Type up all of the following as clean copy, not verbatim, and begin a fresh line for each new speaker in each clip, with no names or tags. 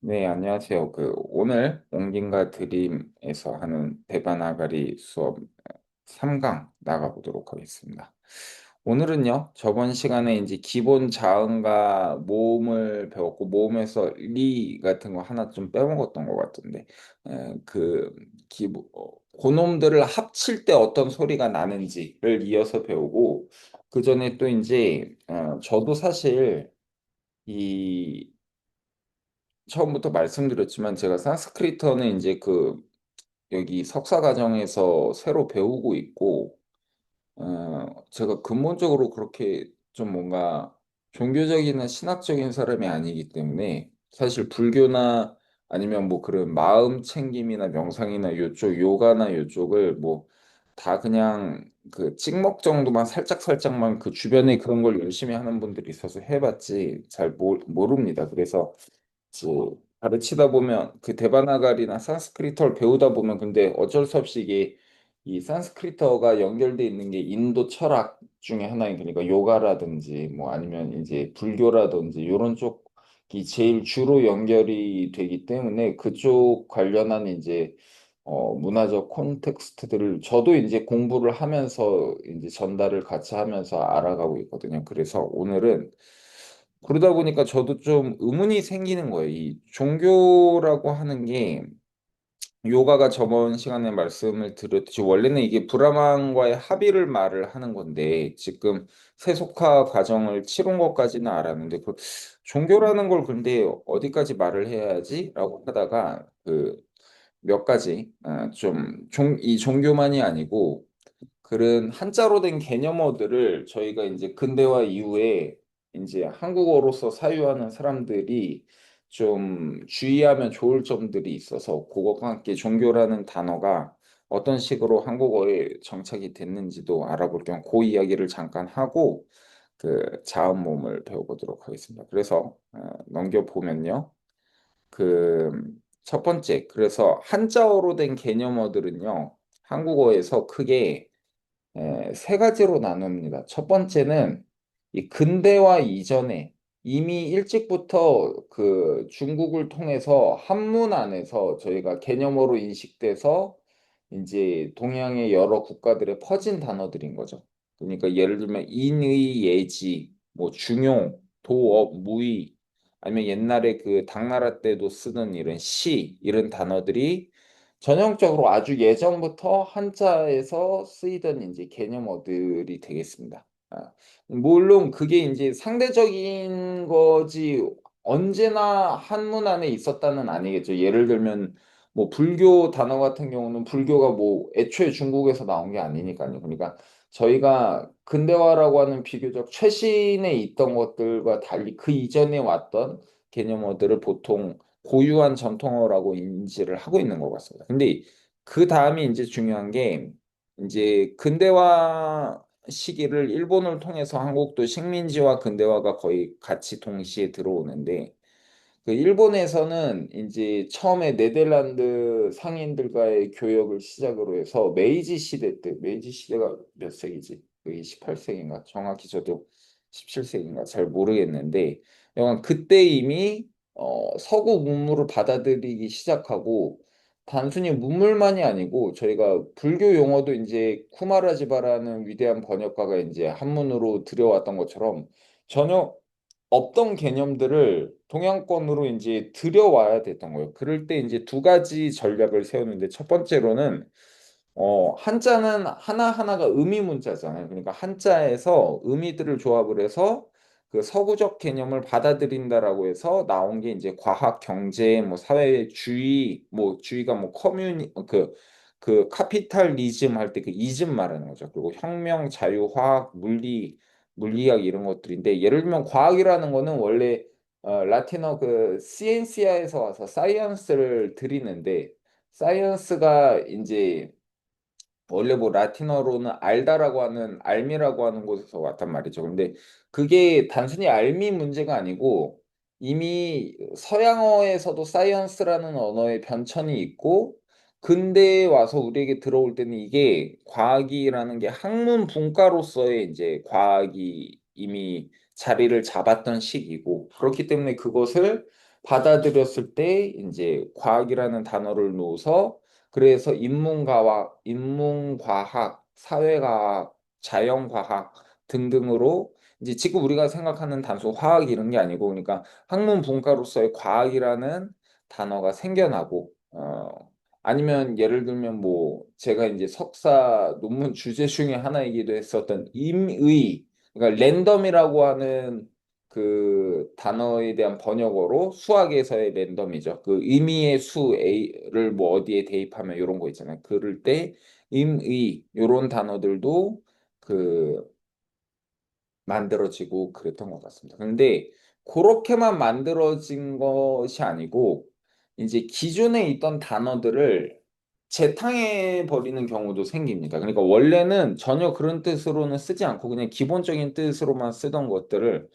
네, 안녕하세요. 오늘 옹긴과 드림에서 하는 대바나가리 수업 3강 나가보도록 하겠습니다. 오늘은요, 저번 시간에 이제 기본 자음과 모음을 배웠고, 모음에서 리 같은 거 하나 좀 빼먹었던 것 같은데, 고놈들을 합칠 때 어떤 소리가 나는지를 이어서 배우고, 그 전에 또 이제, 저도 사실 이 처음부터 말씀드렸지만 제가 산스크리트어는 이제 여기 석사 과정에서 새로 배우고 있고 제가 근본적으로 그렇게 좀 뭔가 종교적이나 신학적인 사람이 아니기 때문에 사실 불교나 아니면 뭐 그런 마음 챙김이나 명상이나 요쪽 요가나 요쪽을 뭐 다 그냥 그 찍먹 정도만 살짝살짝만 그 주변에 그런 걸 열심히 하는 분들이 있어서 해봤지 잘 모릅니다. 그래서 가르치다 보면 그 데바나갈이나 산스크리트어를 배우다 보면 근데 어쩔 수 없이 이게 이 산스크리트어가 연결돼 있는 게 인도 철학 중에 하나인 그러니까 요가라든지 뭐 아니면 이제 불교라든지 이런 쪽이 제일 주로 연결이 되기 때문에 그쪽 관련한 이제 문화적 콘텍스트들을 저도 이제 공부를 하면서 이제 전달을 같이 하면서 알아가고 있거든요. 그래서 오늘은 그러다 보니까 저도 좀 의문이 생기는 거예요. 이 종교라고 하는 게 요가가 저번 시간에 말씀을 드렸듯이 원래는 이게 브라만과의 합의를 말을 하는 건데 지금 세속화 과정을 치른 것까지는 알았는데 종교라는 걸 근데 어디까지 말을 해야지? 라고 하다가 몇 가지 이 종교만이 아니고 그런 한자로 된 개념어들을 저희가 이제 근대화 이후에 이제 한국어로서 사유하는 사람들이 좀 주의하면 좋을 점들이 있어서 그것과 함께 종교라는 단어가 어떤 식으로 한국어에 정착이 됐는지도 알아볼 겸 그 이야기를 잠깐 하고 그 자음모음을 배워보도록 하겠습니다. 그래서 넘겨보면요. 그 첫 번째, 그래서 한자어로 된 개념어들은요. 한국어에서 크게 세 가지로 나눕니다. 첫 번째는 이 근대화 이전에 이미 일찍부터 그 중국을 통해서 한문 안에서 저희가 개념어로 인식돼서 이제 동양의 여러 국가들에 퍼진 단어들인 거죠. 그러니까 예를 들면 인의 예지, 뭐 중용, 도업, 무의, 아니면 옛날에 그 당나라 때도 쓰던 이런 시 이런 단어들이 전형적으로 아주 예전부터 한자에서 쓰이던 이제 개념어들이 되겠습니다. 물론 그게 이제 상대적인 거지 언제나 한문 안에 있었다는 아니겠죠. 예를 들면 뭐 불교 단어 같은 경우는 불교가 뭐 애초에 중국에서 나온 게 아니니까요. 그러니까 저희가 근대화라고 하는 비교적 최신에 있던 것들과 달리 그 이전에 왔던 개념어들을 보통 고유한 전통어라고 인지를 하고 있는 것 같습니다. 근데 그 다음이 이제 중요한 게 이제 근대화 시기를 일본을 통해서 한국도 식민지와 근대화가 거의 같이 동시에 들어오는데 그 일본에서는 이제 처음에 네덜란드 상인들과의 교역을 시작으로 해서 메이지 시대 때 메이지 시대가 몇 세기지? 그게 18세기인가? 정확히 저도 17세기인가 잘 모르겠는데 영한 그때 이미 서구 문물을 받아들이기 시작하고 단순히 문물만이 아니고 저희가 불교 용어도 이제 쿠마라지바라는 위대한 번역가가 이제 한문으로 들여왔던 것처럼 전혀 없던 개념들을 동양권으로 이제 들여와야 됐던 거예요. 그럴 때 이제 두 가지 전략을 세우는데 첫 번째로는 한자는 하나하나가 의미 문자잖아요. 그러니까 한자에서 의미들을 조합을 해서 그 서구적 개념을 받아들인다라고 해서 나온 게 이제 과학, 경제, 뭐 사회주의, 뭐 주의가 뭐 그 카피탈리즘 할 때 그 이즘 말하는 거죠. 그리고 혁명, 자유, 화학, 물리학 이런 것들인데 예를 들면 과학이라는 거는 원래 라틴어 그 시엔시아에서 와서 사이언스를 들이는데 사이언스가 이제 원래 뭐 라틴어로는 알다라고 하는 알미라고 하는 곳에서 왔단 말이죠. 근데 그게 단순히 알미 문제가 아니고 이미 서양어에서도 사이언스라는 언어의 변천이 있고 근대에 와서 우리에게 들어올 때는 이게 과학이라는 게 학문 분과로서의 이제 과학이 이미 자리를 잡았던 시기고 그렇기 때문에 그것을 받아들였을 때 이제 과학이라는 단어를 놓아서 그래서 인문과학, 사회과학, 자연과학 등등으로 이제 지금 우리가 생각하는 단순 화학 이런 게 아니고 그러니까 학문 분과로서의 과학이라는 단어가 생겨나고 아니면 예를 들면 뭐 제가 이제 석사 논문 주제 중에 하나이기도 했었던 임의 그러니까 랜덤이라고 하는 그 단어에 대한 번역어로 수학에서의 랜덤이죠. 그 의미의 수 A를 뭐 어디에 대입하면 이런 거 있잖아요. 그럴 때 임의 요런 단어들도 그 만들어지고 그랬던 것 같습니다. 근데 그렇게만 만들어진 것이 아니고 이제 기존에 있던 단어들을 재탕해 버리는 경우도 생깁니다. 그러니까 원래는 전혀 그런 뜻으로는 쓰지 않고 그냥 기본적인 뜻으로만 쓰던 것들을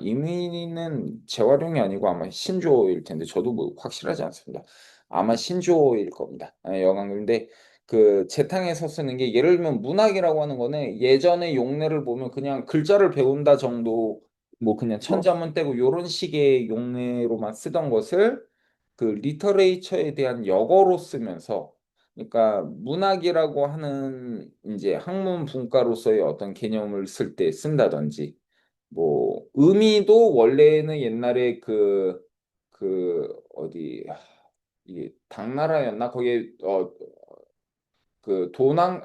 이미는 재활용이 아니고 아마 신조어일 텐데 저도 뭐 확실하지 않습니다. 아마 신조어일 겁니다. 여간 근데 그 재탕에서 쓰는 게 예를 들면 문학이라고 하는 거는 예전의 용례를 보면 그냥 글자를 배운다 정도 뭐 그냥 천자문 떼고 요런 식의 용례로만 쓰던 것을 그 리터레이처에 대한 역어로 쓰면서 그러니까 문학이라고 하는 이제 학문 분과로서의 어떤 개념을 쓸 때 쓴다든지 뭐 의미도 원래는 옛날에 그 어디 이게 당나라였나 거기에 그 도난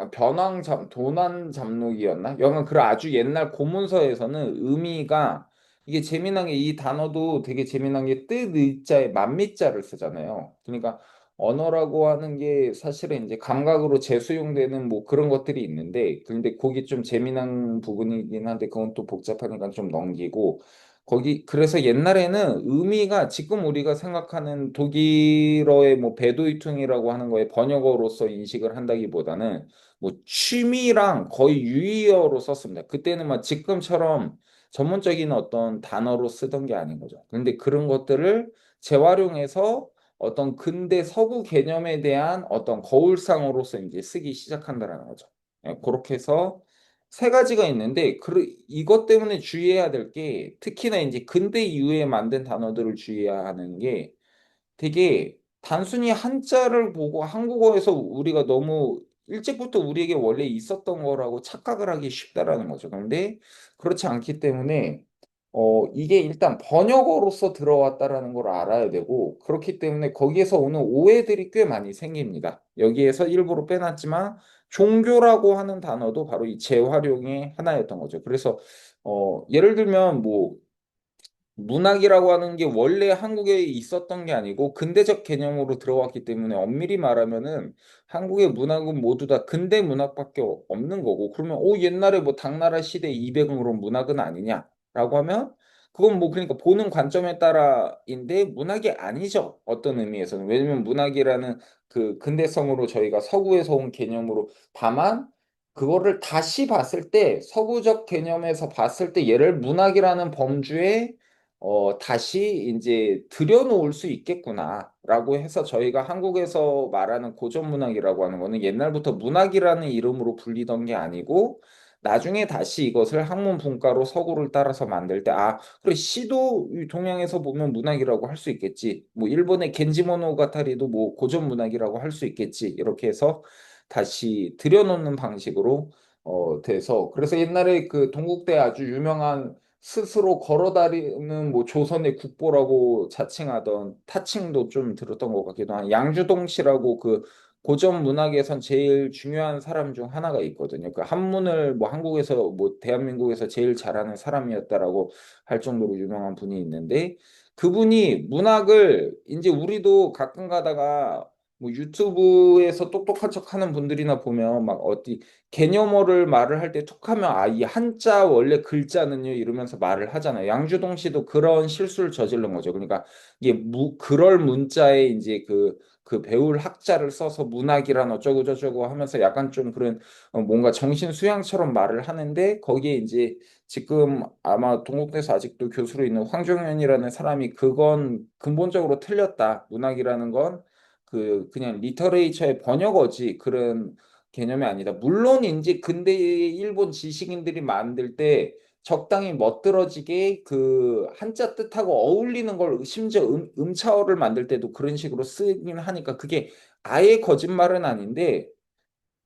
잠록이었나? 여간 그 아주 옛날 고문서에서는 의미가 이게 재미난 게 이 단어도 되게 재미난 게 뜻 의자에 만미자를 쓰잖아요. 그러니까 언어라고 하는 게 사실은 이제 감각으로 재수용되는 뭐 그런 것들이 있는데 근데 그게 좀 재미난 부분이긴 한데 그건 또 복잡하니까 좀 넘기고 거기 그래서 옛날에는 의미가 지금 우리가 생각하는 독일어의 뭐 베도이퉁이라고 하는 거에 번역어로서 인식을 한다기보다는 뭐 취미랑 거의 유의어로 썼습니다. 그때는 막 지금처럼 전문적인 어떤 단어로 쓰던 게 아닌 거죠. 그런데 그런 것들을 재활용해서 어떤 근대 서구 개념에 대한 어떤 거울상으로서 이제 쓰기 시작한다라는 거죠. 그렇게 해서 세 가지가 있는데 이것 때문에 주의해야 될 게 특히나 이제 근대 이후에 만든 단어들을 주의해야 하는 게 되게 단순히 한자를 보고 한국어에서 우리가 너무 일찍부터 우리에게 원래 있었던 거라고 착각을 하기 쉽다라는 거죠. 그런데 그렇지 않기 때문에 이게 일단 번역어로서 들어왔다라는 걸 알아야 되고 그렇기 때문에 거기에서 오는 오해들이 꽤 많이 생깁니다. 여기에서 일부러 빼놨지만 종교라고 하는 단어도 바로 이 재활용의 하나였던 거죠. 그래서 예를 들면 뭐 문학이라고 하는 게 원래 한국에 있었던 게 아니고 근대적 개념으로 들어왔기 때문에 엄밀히 말하면은 한국의 문학은 모두 다 근대 문학밖에 없는 거고 그러면 옛날에 뭐 당나라 시대 이배경으로 문학은 아니냐라고 하면 그건 뭐 그러니까 보는 관점에 따라인데 문학이 아니죠. 어떤 의미에서는 왜냐면 문학이라는 그 근대성으로 저희가 서구에서 온 개념으로 다만 그거를 다시 봤을 때 서구적 개념에서 봤을 때 얘를 문학이라는 범주에 다시 이제 들여놓을 수 있겠구나라고 해서 저희가 한국에서 말하는 고전 문학이라고 하는 거는 옛날부터 문학이라는 이름으로 불리던 게 아니고 나중에 다시 이것을 학문 분과로 서구를 따라서 만들 때 그래 시도 이 동양에서 보면 문학이라고 할 수 있겠지. 뭐 일본의 겐지모노가타리도 뭐 고전 문학이라고 할 수 있겠지. 이렇게 해서 다시 들여놓는 방식으로 돼서 그래서 옛날에 그 동국대 아주 유명한 스스로 걸어다니는 뭐 조선의 국보라고 자칭하던 타칭도 좀 들었던 것 같기도 한 양주동 씨라고 그 고전 문학에선 제일 중요한 사람 중 하나가 있거든요. 그 한문을 뭐 한국에서 뭐 대한민국에서 제일 잘하는 사람이었다라고 할 정도로 유명한 분이 있는데 그분이 문학을 이제 우리도 가끔 가다가 뭐 유튜브에서 똑똑한 척 하는 분들이나 보면 막 어디 개념어를 말을 할 때 툭하면 이 한자 원래 글자는요 이러면서 말을 하잖아요. 양주동 씨도 그런 실수를 저지른 거죠. 그러니까 이게 그럴 문자에 이제 그 배울 학자를 써서 문학이란 어쩌고 저쩌고 하면서 약간 좀 그런 뭔가 정신 수양처럼 말을 하는데 거기에 이제 지금 아마 동국대에서 아직도 교수로 있는 황종현이라는 사람이 그건 근본적으로 틀렸다. 문학이라는 건 그냥 리터레이처의 번역어지 그런 개념이 아니다. 물론 이제 근대 일본 지식인들이 만들 때 적당히 멋들어지게 그 한자 뜻하고 어울리는 걸 심지어 음차어를 만들 때도 그런 식으로 쓰긴 하니까 그게 아예 거짓말은 아닌데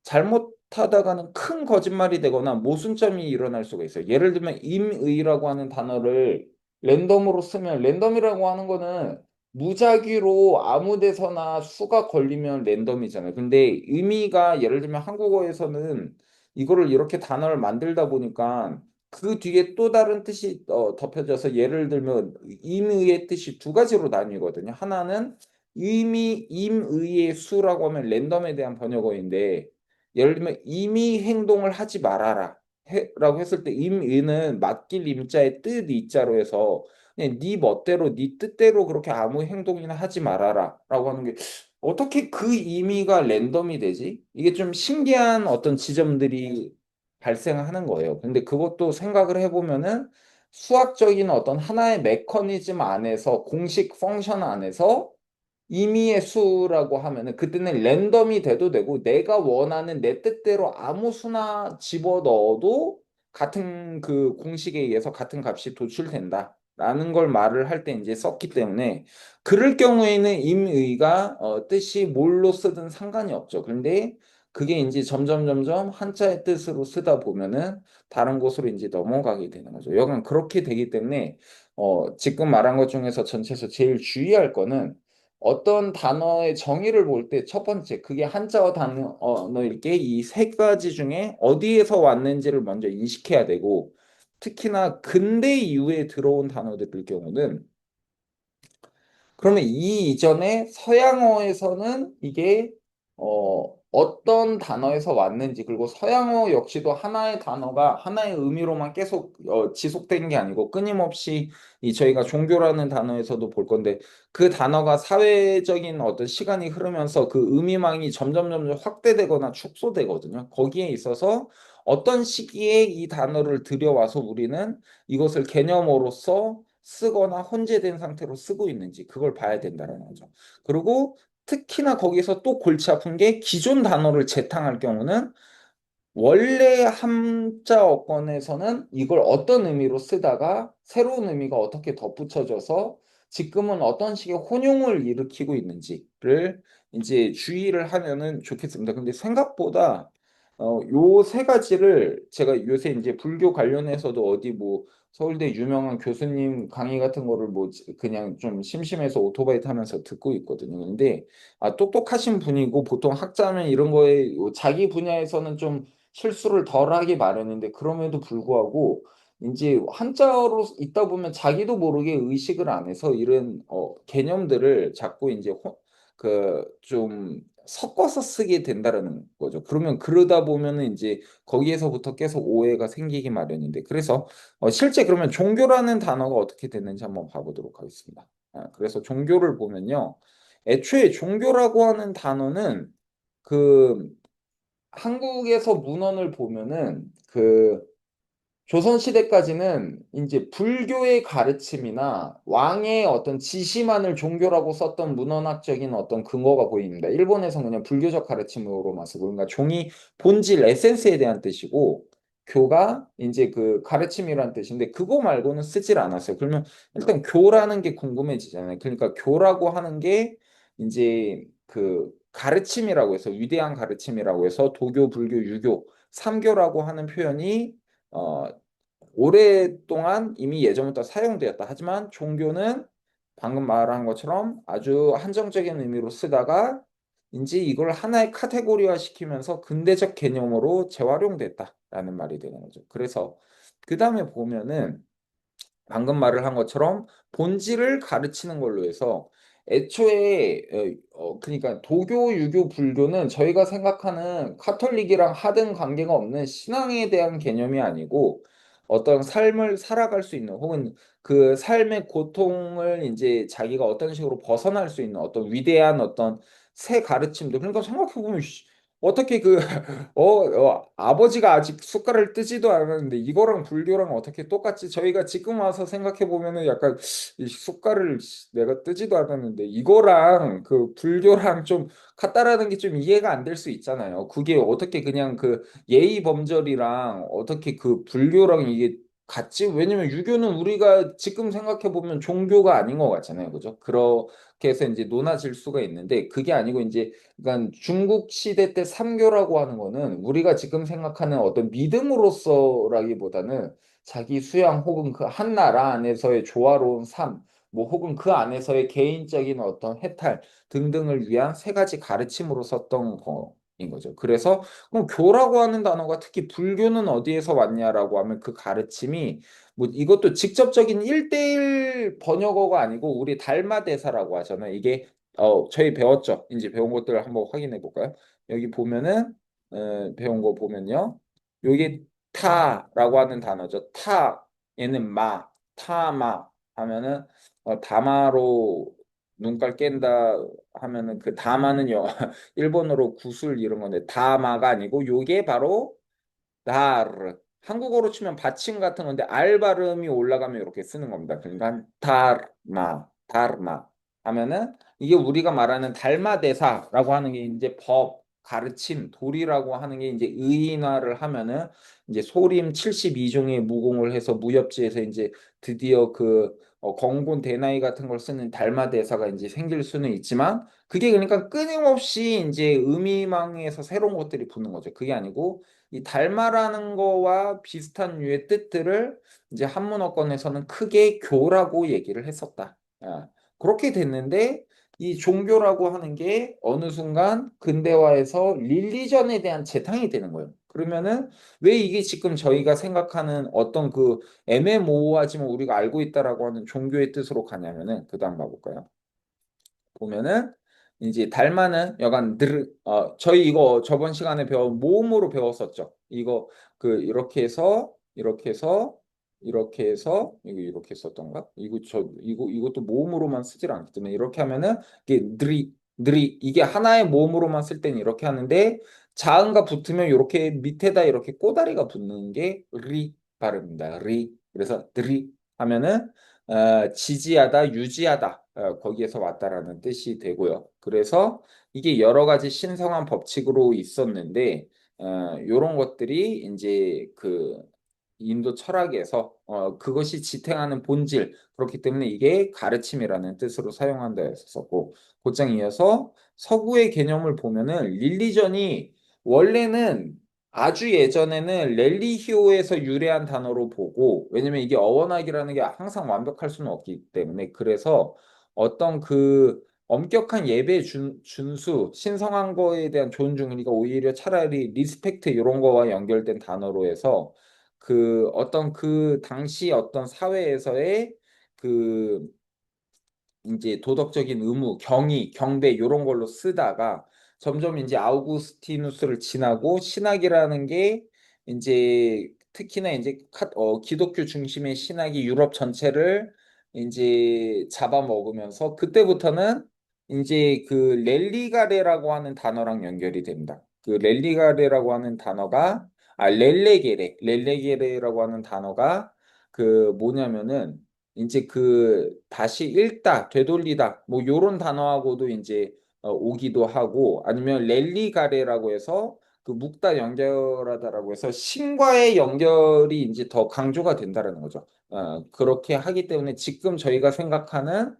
잘못하다가는 큰 거짓말이 되거나 모순점이 일어날 수가 있어요. 예를 들면 임의라고 하는 단어를 랜덤으로 쓰면 랜덤이라고 하는 거는 무작위로 아무 데서나 수가 걸리면 랜덤이잖아요. 근데 의미가 예를 들면 한국어에서는 이거를 이렇게 단어를 만들다 보니까 그 뒤에 또 다른 뜻이 덮여져서 예를 들면 임의의 뜻이 두 가지로 나뉘거든요. 하나는 임의의 수라고 하면 랜덤에 대한 번역어인데 예를 들면 임의 행동을 하지 말아라 라고 했을 때 임의는 맡길 임자의 뜻 이자로 해서 그냥 네 멋대로 네 뜻대로 그렇게 아무 행동이나 하지 말아라 라고 하는 게 어떻게 그 의미가 랜덤이 되지? 이게 좀 신기한 어떤 지점들이 발생하는 거예요. 근데 그것도 생각을 해보면은 수학적인 어떤 하나의 메커니즘 안에서 공식 펑션 안에서 임의의 수라고 하면은 그때는 랜덤이 돼도 되고 내가 원하는 내 뜻대로 아무 수나 집어 넣어도 같은 그 공식에 의해서 같은 값이 도출된다. 라는 걸 말을 할 때 이제 썼기 때문에 그럴 경우에는 임의가 뜻이 뭘로 쓰든 상관이 없죠. 그런데 그게 이제 점점 한자의 뜻으로 쓰다 보면은 다른 곳으로 이제 넘어가게 되는 거죠. 여간 그렇게 되기 때문에 지금 말한 것 중에서 전체에서 제일 주의할 거는 어떤 단어의 정의를 볼 때 첫 번째 그게 한자어 단어일 게 이 세 가지 중에 어디에서 왔는지를 먼저 인식해야 되고 특히나 근대 이후에 들어온 단어들일 경우는 그러면 이 이전에 서양어에서는 이게 어떤 단어에서 왔는지 그리고 서양어 역시도 하나의 단어가 하나의 의미로만 계속 지속된 게 아니고 끊임없이 이 저희가 종교라는 단어에서도 볼 건데 그 단어가 사회적인 어떤 시간이 흐르면서 그 의미망이 점점 확대되거나 축소되거든요. 거기에 있어서 어떤 시기에 이 단어를 들여와서 우리는 이것을 개념으로서 쓰거나 혼재된 상태로 쓰고 있는지 그걸 봐야 된다는 거죠. 그리고 특히나 거기서 또 골치 아픈 게 기존 단어를 재탕할 경우는 원래 함자어권에서는 이걸 어떤 의미로 쓰다가 새로운 의미가 어떻게 덧붙여져서 지금은 어떤 식의 혼용을 일으키고 있는지를 이제 주의를 하면은 좋겠습니다. 근데 생각보다 요 세 가지를 제가 요새 이제 불교 관련해서도 어디 뭐 서울대 유명한 교수님 강의 같은 거를 뭐 그냥 좀 심심해서 오토바이 타면서 듣고 있거든요. 근데 똑똑하신 분이고 보통 학자면 이런 거에 자기 분야에서는 좀 실수를 덜 하기 마련인데 그럼에도 불구하고 이제 한자어로 있다 보면 자기도 모르게 의식을 안 해서 이런 개념들을 자꾸 이제 그 좀 섞어서 쓰게 된다라는 거죠. 그러면 그러다 보면은 이제 거기에서부터 계속 오해가 생기기 마련인데 그래서 실제 그러면 종교라는 단어가 어떻게 됐는지 한번 봐보도록 하겠습니다. 그래서 종교를 보면요. 애초에 종교라고 하는 단어는 그 한국에서 문헌을 보면은 그 조선시대까지는 이제 불교의 가르침이나 왕의 어떤 지시만을 종교라고 썼던 문헌학적인 어떤 근거가 보입니다. 일본에서는 그냥 불교적 가르침으로만 쓰고, 그러니까 종이 본질, 에센스에 대한 뜻이고, 교가 이제 그 가르침이라는 뜻인데, 그거 말고는 쓰질 않았어요. 그러면 일단 교라는 게 궁금해지잖아요. 그러니까 교라고 하는 게 이제 그 가르침이라고 해서, 위대한 가르침이라고 해서 도교, 불교, 유교, 삼교라고 하는 표현이 어, 오랫동안 이미 예전부터 사용되었다. 하지만 종교는 방금 말한 것처럼 아주 한정적인 의미로 쓰다가 이제 이걸 하나의 카테고리화 시키면서 근대적 개념으로 재활용됐다라는 말이 되는 거죠. 그래서 그 다음에 보면은 방금 말을 한 것처럼 본질을 가르치는 걸로 해서 애초에 그러니까 도교, 유교, 불교는 저희가 생각하는 카톨릭이랑 하등 관계가 없는 신앙에 대한 개념이 아니고 어떤 삶을 살아갈 수 있는 혹은 그 삶의 고통을 이제 자기가 어떤 식으로 벗어날 수 있는 어떤 위대한 어떤 새 가르침들 그러니까 생각해 보면 어떻게 그 아버지가 아직 숟가락을 뜨지도 않았는데 이거랑 불교랑 어떻게 똑같지? 저희가 지금 와서 생각해 보면은 약간 이 숟가락을 내가 뜨지도 않았는데 이거랑 그 불교랑 좀 같다라는 게 좀 이해가 안 될 수 있잖아요. 그게 어떻게 그냥 그 예의 범절이랑 어떻게 그 불교랑 이게 같지? 왜냐면 유교는 우리가 지금 생각해 보면 종교가 아닌 것 같잖아요. 그죠? 그렇게 해서 이제 논하질 수가 있는데 그게 아니고 이제 그러니까 중국 시대 때 삼교라고 하는 거는 우리가 지금 생각하는 어떤 믿음으로서라기보다는 자기 수양 혹은 그 한 나라 안에서의 조화로운 삶, 뭐 혹은 그 안에서의 개인적인 어떤 해탈 등등을 위한 세 가지 가르침으로 썼던 거인 거죠. 그래서 그럼 교라고 하는 단어가 특히 불교는 어디에서 왔냐라고 하면 그 가르침이 뭐 이것도 직접적인 1대1 번역어가 아니고 우리 달마 대사라고 하잖아요. 이게 저희 배웠죠. 이제 배운 것들을 한번 확인해 볼까요? 여기 보면은 배운 거 보면요. 여기 타라고 하는 단어죠. 타 얘는 마, 타마 하면은 다마로 눈깔 깬다 하면은 그 다마는 일본어로 구슬 이런 건데 다마가 아니고 요게 바로 다르. 한국어로 치면 받침 같은 건데 알 발음이 올라가면 이렇게 쓰는 겁니다. 그러니까 다르마, 다르마 하면은 이게 우리가 말하는 달마대사라고 하는 게 이제 법, 가르침, 도리라고 하는 게 이제 의인화를 하면은 이제 소림 72종의 무공을 해서 무협지에서 이제 드디어 그 건곤 대나이 같은 걸 쓰는 달마대사가 이제 생길 수는 있지만 그게 그러니까 끊임없이 이제 의미망에서 새로운 것들이 붙는 거죠. 그게 아니고 이 닮아라는 거와 비슷한 류의 뜻들을 이제 한문어권에서는 크게 교라고 얘기를 했었다. 그렇게 됐는데 이 종교라고 하는 게 어느 순간 근대화에서 릴리전에 대한 재탕이 되는 거예요. 그러면은 왜 이게 지금 저희가 생각하는 어떤 그 애매모호하지만 우리가 알고 있다라고 하는 종교의 뜻으로 가냐면은 그 다음 봐볼까요? 보면은 이제 달마는 여간 저희 이거 저번 시간에 배운 모음으로 배웠었죠. 이거 그 이렇게 해서 이거 이렇게 썼던가? 이것도 모음으로만 쓰질 않기 때문에 이렇게 하면은 이게 느리 이게 하나의 모음으로만 쓸 때는 이렇게 하는데 자음과 붙으면 이렇게 밑에다 이렇게 꼬다리가 붙는 게 리 발음입니다. 리 그래서 드리 하면은 지지하다, 유지하다, 거기에서 왔다라는 뜻이 되고요. 그래서 이게 여러 가지 신성한 법칙으로 있었는데, 이런 것들이 이제 그 인도 철학에서 그것이 지탱하는 본질, 그렇기 때문에 이게 가르침이라는 뜻으로 사용한다 했었고, 곧장 이어서 서구의 개념을 보면은 릴리전이 원래는 아주 예전에는 렐리히오에서 유래한 단어로 보고 왜냐면 이게 어원학이라는 게 항상 완벽할 수는 없기 때문에 그래서 어떤 그 엄격한 예배 준수 신성한 거에 대한 존중이니까 오히려 차라리 리스펙트 이런 거와 연결된 단어로 해서 그 어떤 그 당시 어떤 사회에서의 그 이제 도덕적인 의무, 경의, 경배 이런 걸로 쓰다가 점점 이제 아우구스티누스를 지나고 신학이라는 게 이제 특히나 이제 기독교 중심의 신학이 유럽 전체를 이제 잡아먹으면서 그때부터는 이제 그 렐리가레라고 하는 단어랑 연결이 됩니다. 그 렐리가레라고 하는 단어가 렐레게레라고 하는 단어가 그 뭐냐면은 이제 그 다시 읽다, 되돌리다 뭐 요런 단어하고도 이제 오기도 하고 아니면 랠리가레라고 해서 그 묵다 연결하다라고 해서 신과의 연결이 이제 더 강조가 된다라는 거죠. 그렇게 하기 때문에 지금 저희가 생각하는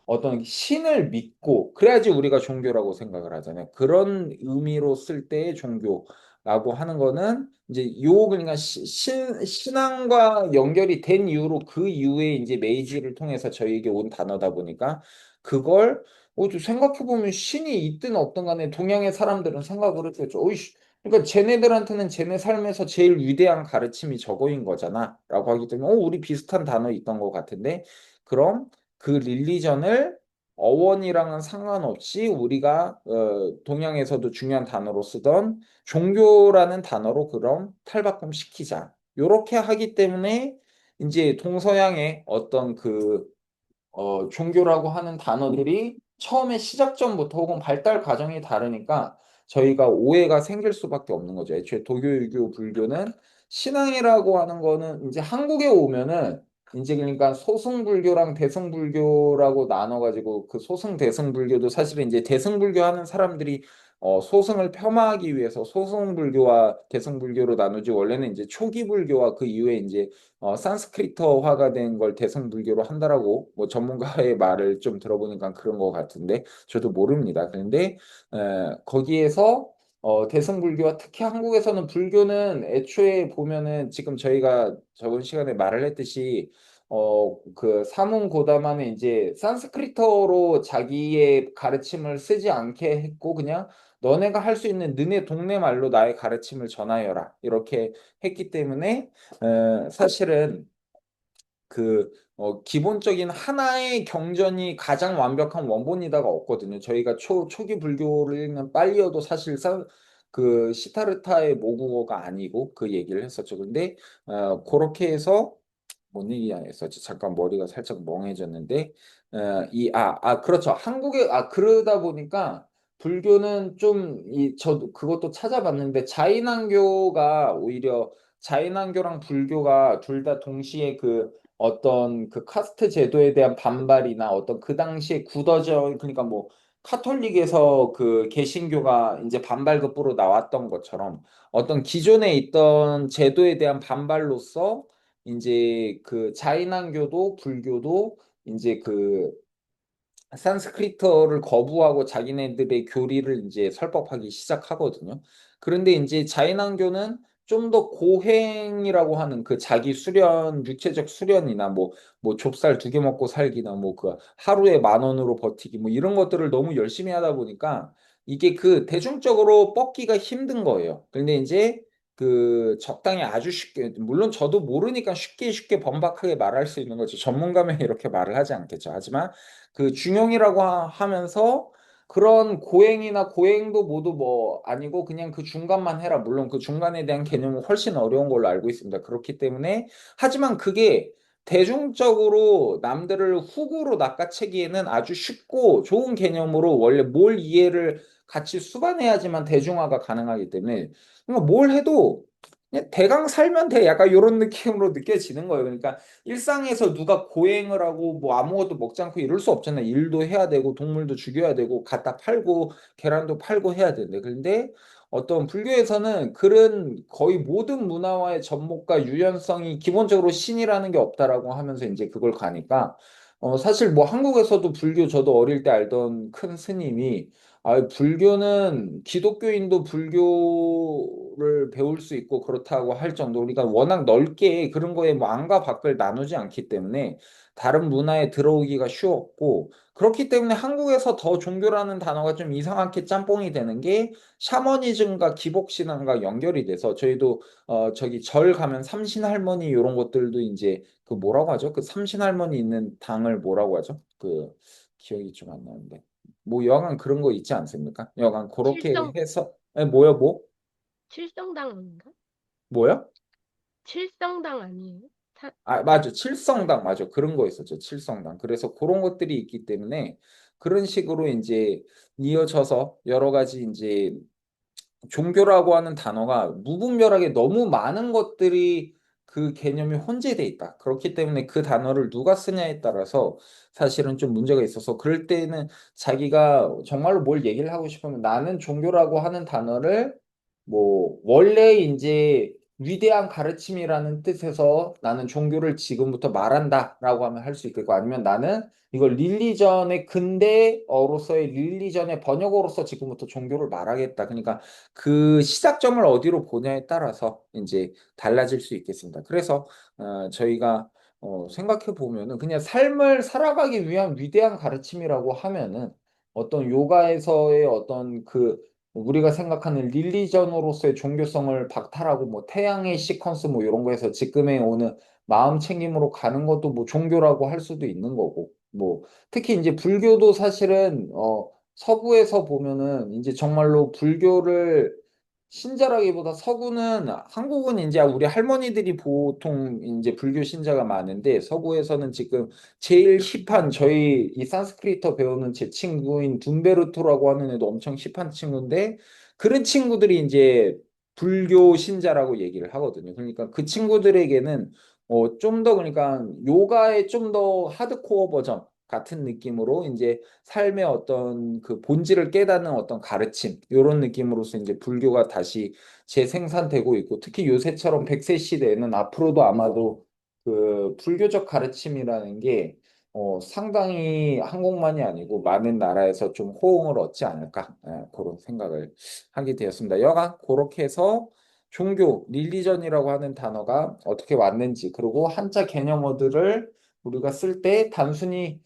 어떤 신을 믿고 그래야지 우리가 종교라고 생각을 하잖아요. 그런 의미로 쓸 때의 종교라고 하는 거는 이제 그러니까 신앙과 연결이 된 이후로 그 이후에 이제 메이지를 통해서 저희에게 온 단어다 보니까 그걸 좀 생각해보면 신이 있든 없든 간에 동양의 사람들은 생각을 했겠죠. 어이씨, 그러니까 쟤네들한테는 쟤네 삶에서 제일 위대한 가르침이 저거인 거잖아 라고 하기 때문에 우리 비슷한 단어 있던 것 같은데 그럼 그 릴리전을 어원이랑은 상관없이 우리가 동양에서도 중요한 단어로 쓰던 종교라는 단어로 그럼 탈바꿈 시키자. 요렇게 하기 때문에 이제 동서양의 어떤 그 종교라고 하는 단어들이 처음에 시작점부터 혹은 발달 과정이 다르니까 저희가 오해가 생길 수밖에 없는 거죠. 애초에 도교, 유교, 불교는 신앙이라고 하는 거는 이제 한국에 오면은 이제 그러니까 소승불교랑 대승불교라고 나눠가지고 그 소승 대승불교도 사실은 이제 대승불교 하는 사람들이 소승을 폄하하기 위해서 소승불교와 대승불교로 나누지 원래는 이제 초기불교와 그 이후에 이제 산스크리트화가 된 걸 대승불교로 한다라고 뭐 전문가의 말을 좀 들어보니까 그런 것 같은데 저도 모릅니다. 그런데 거기에서 대승불교와 특히 한국에서는 불교는 애초에 보면은 지금 저희가 저번 시간에 말을 했듯이 그 사문고다만에 이제 산스크리트어로 자기의 가르침을 쓰지 않게 했고 그냥 너네가 할 수 있는 너네 동네 말로 나의 가르침을 전하여라 이렇게 했기 때문에 사실은 그 기본적인 하나의 경전이 가장 완벽한 원본이다가 없거든요. 저희가 초기 불교를 읽는 빨리어도 사실상 그 시타르타의 모국어가 아니고 그 얘기를 했었죠. 근데 그렇게 해서 뭔 얘기 안 했었지? 잠깐 머리가 살짝 멍해졌는데, 그렇죠. 그러다 보니까 불교는 좀, 저도 그것도 찾아봤는데, 자인안교가 오히려, 자인안교랑 불교가 둘 다 동시에 그 어떤 그 카스트 제도에 대한 반발이나 어떤 그 당시에 굳어져, 그러니까 뭐, 카톨릭에서 그 개신교가 이제 반발급부로 나왔던 것처럼 어떤 기존에 있던 제도에 대한 반발로서 이제 그 자인안교도 불교도 이제 그 산스크리트어를 거부하고 자기네들의 교리를 이제 설법하기 시작하거든요. 그런데 이제 자인안교는 좀 더 고행이라고 하는 그 자기 수련, 육체적 수련이나 뭐 좁쌀 2개 먹고 살기나 뭐 그 하루에 10,000원으로 버티기 뭐 이런 것들을 너무 열심히 하다 보니까 이게 그 대중적으로 뻗기가 힘든 거예요. 근데 이제 그 적당히 아주 쉽게 물론 저도 모르니까 쉽게 번박하게 말할 수 있는 거죠. 전문가면 이렇게 말을 하지 않겠죠. 하지만 그 중용이라고 하면서 그런 고행이나 고행도 모두 뭐 아니고 그냥 그 중간만 해라. 물론 그 중간에 대한 개념은 훨씬 어려운 걸로 알고 있습니다. 그렇기 때문에 하지만 그게 대중적으로 남들을 후구로 낚아채기에는 아주 쉽고 좋은 개념으로 원래 뭘 이해를 같이 수반해야지만 대중화가 가능하기 때문에 그러니까 뭘 해도 그냥 대강 살면 돼. 약간 이런 느낌으로 느껴지는 거예요. 그러니까 일상에서 누가 고행을 하고 뭐 아무것도 먹지 않고 이럴 수 없잖아요. 일도 해야 되고 동물도 죽여야 되고 갖다 팔고 계란도 팔고 해야 되는데 그런데 어떤 불교에서는 그런 거의 모든 문화와의 접목과 유연성이 기본적으로 신이라는 게 없다라고 하면서 이제 그걸 가니까 사실 뭐 한국에서도 불교 저도 어릴 때 알던 큰 스님이 불교는 기독교인도 불교를 배울 수 있고 그렇다고 할 정도, 우리가 워낙 넓게 그런 거에 뭐 안과 밖을 나누지 않기 때문에 다른 문화에 들어오기가 쉬웠고, 그렇기 때문에 한국에서 더 종교라는 단어가 좀 이상하게 짬뽕이 되는 게 샤머니즘과 기복신앙과 연결이 돼서 저희도 저기 절 가면 삼신할머니 이런 것들도 이제 그 뭐라고 하죠? 그 삼신할머니 있는 당을 뭐라고 하죠? 그 기억이 좀 안 나는데. 뭐 여간 그런 거 있지 않습니까? 여간 그렇게
칠성,
해서 뭐야 뭐
칠성당 아닌가?
뭐야?
칠성당 아니에요?
맞아. 칠성당 맞아. 그런 거 있었죠. 칠성당. 그래서 그런 것들이 있기 때문에 그런 식으로 이제 이어져서 여러 가지 이제 종교라고 하는 단어가 무분별하게 너무 많은 것들이 그 개념이 혼재돼 있다. 그렇기 때문에 그 단어를 누가 쓰냐에 따라서 사실은 좀 문제가 있어서 그럴 때는 자기가 정말로 뭘 얘기를 하고 싶으면 나는 종교라고 하는 단어를 뭐 원래 이제 위대한 가르침이라는 뜻에서 나는 종교를 지금부터 말한다라고 하면 할 수 있겠고 아니면 나는 이걸 릴리전의 근대어로서의 릴리전의 번역어로서 지금부터 종교를 말하겠다. 그러니까 그 시작점을 어디로 보냐에 따라서 이제 달라질 수 있겠습니다. 그래서 저희가 생각해 보면은 그냥 삶을 살아가기 위한 위대한 가르침이라고 하면은 어떤 요가에서의 어떤 그 우리가 생각하는 릴리전으로서의 종교성을 박탈하고 뭐 태양의 시퀀스 뭐 이런 거에서 지금의 오는 마음 챙김으로 가는 것도 뭐 종교라고 할 수도 있는 거고 뭐 특히 이제 불교도 사실은 서구에서 보면은 이제 정말로 불교를 신자라기보다 서구는 한국은 이제 우리 할머니들이 보통 이제 불교 신자가 많은데 서구에서는 지금 제일 힙한 저희 이 산스크리터 배우는 제 친구인 둠베르토라고 하는 애도 엄청 힙한 친구인데 그런 친구들이 이제 불교 신자라고 얘기를 하거든요. 그러니까 그 친구들에게는 좀 더 그러니까 요가의 좀 더 하드코어 버전 같은 느낌으로 이제 삶의 어떤 그 본질을 깨닫는 어떤 가르침 요런 느낌으로서 이제 불교가 다시 재생산되고 있고 특히 요새처럼 100세 시대에는 앞으로도 아마도 그 불교적 가르침이라는 게 상당히 한국만이 아니고 많은 나라에서 좀 호응을 얻지 않을까 그런 생각을 하게 되었습니다. 여간 그렇게 해서 종교, 릴리전이라고 하는 단어가 어떻게 왔는지, 그리고 한자 개념어들을 우리가 쓸 때 단순히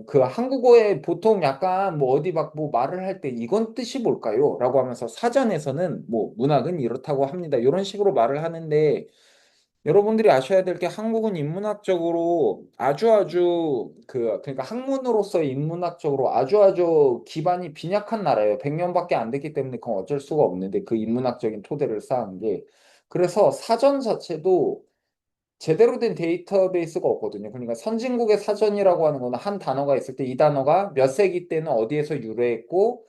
그 한국어에 보통 약간 뭐 어디 막 뭐 말을 할 때 이건 뜻이 뭘까요? 라고 하면서 사전에서는 뭐 문학은 이렇다고 합니다. 이런 식으로 말을 하는데 여러분들이 아셔야 될 게 한국은 인문학적으로 아주 그러니까 학문으로서 인문학적으로 아주 기반이 빈약한 나라예요. 100년밖에 안 됐기 때문에 그건 어쩔 수가 없는데 그 인문학적인 토대를 쌓은 게 그래서 사전 자체도 제대로 된 데이터베이스가 없거든요. 그러니까 선진국의 사전이라고 하는 거는 한 단어가 있을 때 이 단어가 몇 세기 때는 어디에서 유래했고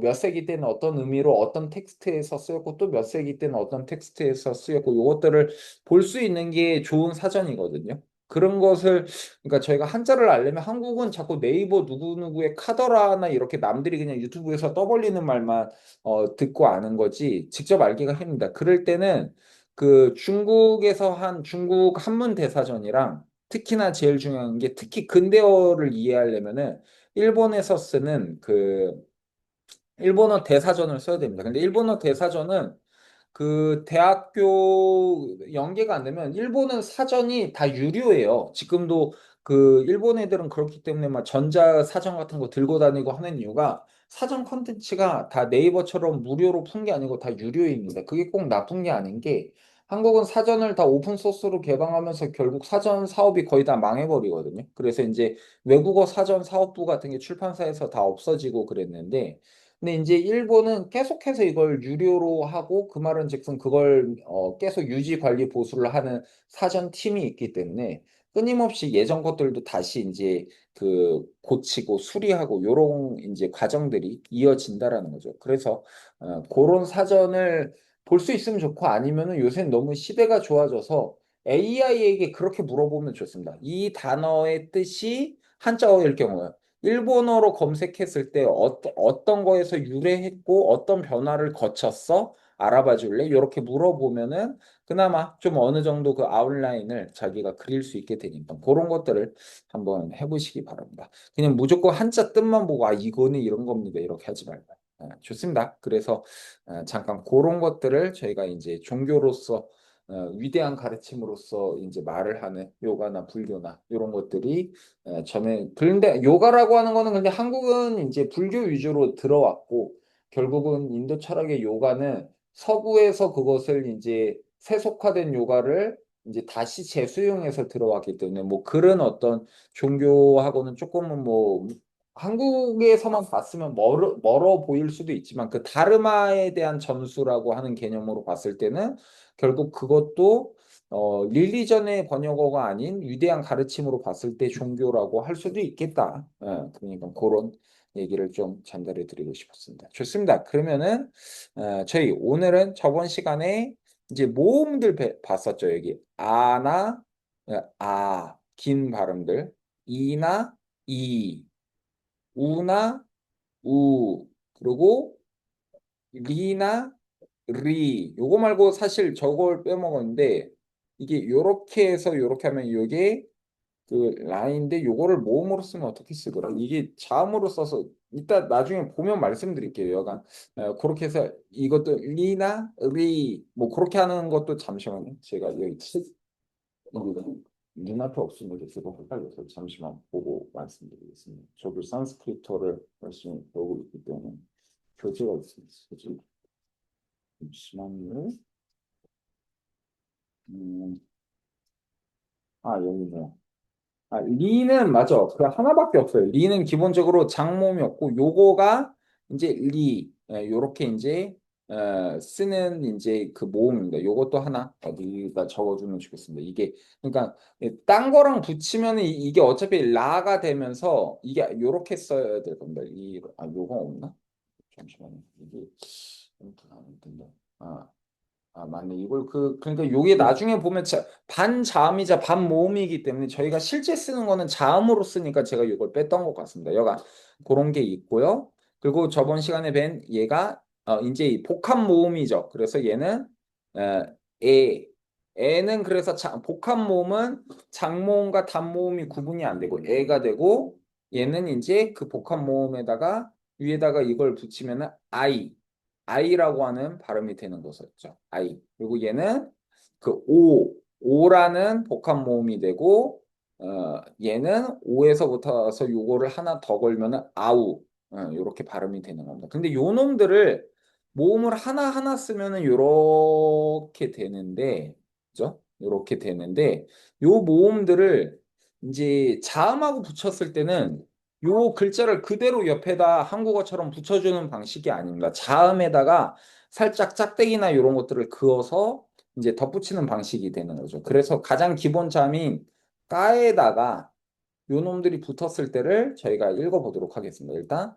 몇 세기 때는 어떤 의미로 어떤 텍스트에서 쓰였고 또 몇 세기 때는 어떤 텍스트에서 쓰였고 요것들을 볼 수 있는 게 좋은 사전이거든요. 그런 것을 그러니까 저희가 한자를 알려면 한국은 자꾸 네이버 누구누구의 카더라나 이렇게 남들이 그냥 유튜브에서 떠벌리는 말만 듣고 아는 거지 직접 알기가 힘듭니다. 그럴 때는 그 중국에서 한 중국 한문 대사전이랑 특히나 제일 중요한 게 특히 근대어를 이해하려면은 일본에서 쓰는 그 일본어 대사전을 써야 됩니다. 근데 일본어 대사전은 그 대학교 연계가 안 되면 일본은 사전이 다 유료예요. 지금도 그 일본 애들은 그렇기 때문에 막 전자 사전 같은 거 들고 다니고 하는 이유가 사전 컨텐츠가 다 네이버처럼 무료로 푼 게 아니고 다 유료입니다. 그게 꼭 나쁜 게 아닌 게 한국은 사전을 다 오픈 소스로 개방하면서 결국 사전 사업이 거의 다 망해버리거든요. 그래서 이제 외국어 사전 사업부 같은 게 출판사에서 다 없어지고 그랬는데 근데 이제 일본은 계속해서 이걸 유료로 하고 그 말은 즉슨 그걸 계속 유지 관리 보수를 하는 사전 팀이 있기 때문에 끊임없이 예전 것들도 다시 이제 그 고치고 수리하고 요런 이제 과정들이 이어진다라는 거죠. 그래서 그런 사전을 볼 수 있으면 좋고 아니면은 요새는 너무 시대가 좋아져서 AI에게 그렇게 물어보면 좋습니다. 이 단어의 뜻이 한자어일 경우에 일본어로 검색했을 때 어떤 거에서 유래했고 어떤 변화를 거쳤어? 알아봐 줄래? 이렇게 물어보면은 그나마 좀 어느 정도 그 아웃라인을 자기가 그릴 수 있게 되니까 그런 것들을 한번 해보시기 바랍니다. 그냥 무조건 한자 뜻만 보고 아 이거는 이런 겁니다. 이렇게 하지 말고. 좋습니다. 그래서 잠깐 그런 것들을 저희가 이제 종교로서 위대한 가르침으로서 이제 말을 하는 요가나 불교나 이런 것들이 저는 그런데 요가라고 하는 거는 근데 한국은 이제 불교 위주로 들어왔고 결국은 인도 철학의 요가는 서구에서 그것을 이제 세속화된 요가를 이제 다시 재수용해서 들어왔기 때문에 뭐 그런 어떤 종교하고는 조금은 뭐 한국에서만 봤으면 멀어 보일 수도 있지만 그 다르마에 대한 점수라고 하는 개념으로 봤을 때는 결국 그것도 릴리전의 번역어가 아닌 위대한 가르침으로 봤을 때 종교라고 할 수도 있겠다. 그러니까 그런 얘기를 좀 전달해 드리고 싶었습니다. 좋습니다. 그러면은 저희 오늘은 저번 시간에 이제 모음들 봤었죠. 여기 아나 긴 발음들 이나 이 우나 우 그리고 리나 리 요거 말고 사실 저걸 빼먹었는데 이게 요렇게 해서 요렇게 하면 요게 그 라인인데 요거를 모음으로 쓰면 어떻게 쓰더라 이게 자음으로 써서 이따 나중에 보면 말씀드릴게요 여간 그렇게 해서 이것도 리나 리 뭐 그렇게 하는 것도 잠시만요 제가 여기 눈앞에 없으면 계속 헷갈려서 잠시만 보고 말씀드리겠습니다 저도 산스크리트어를 열심히 배우고 있기 때문에 교재가 있습니다 교재 잠시만요 음, 여기네요. 리는 맞아. 그 하나밖에 없어요. 리는 기본적으로 장모음이 없고 요거가 이제 리 요렇게 이제 쓰는 이제 그 모음입니다. 요것도 하나 어디다 적어주면 좋겠습니다. 이게 그러니까 딴 거랑 붙이면 이게 어차피 라가 되면서 이게 요렇게 써야 될 겁니다. 요거 없나? 잠시만요. 이게 안 된다. 아, 맞네. 이걸 그러니까 요게 나중에 보면 반자음이자 반모음이기 때문에 저희가 실제 쓰는 거는 자음으로 쓰니까 제가 이걸 뺐던 것 같습니다. 여가 그런 게 있고요. 그리고 저번 시간에 뵌 얘가 이제 이 복합 모음이죠. 그래서 얘는 어, 에 애는 그래서 복합 모음은 장모음과 단모음이 구분이 안 되고 애가 되고 얘는 이제 그 복합 모음에다가 위에다가 이걸 붙이면은 아이라고 하는 발음이 되는 것이었죠. 아이. 그리고 얘는 그 오라는 복합 모음이 되고 얘는 오에서부터서 요거를 하나 더 걸면은 아우. 요렇게 발음이 되는 겁니다. 근데 요 놈들을 모음을 하나하나 쓰면은 요렇게 되는데 그죠? 요렇게 되는데 요 모음들을 이제 자음하고 붙였을 때는 요 글자를 그대로 옆에다 한국어처럼 붙여주는 방식이 아닙니다. 자음에다가 살짝 짝대기나 이런 것들을 그어서 이제 덧붙이는 방식이 되는 거죠. 그래서 가장 기본 자음인 까에다가 요 놈들이 붙었을 때를 저희가 읽어보도록 하겠습니다. 일단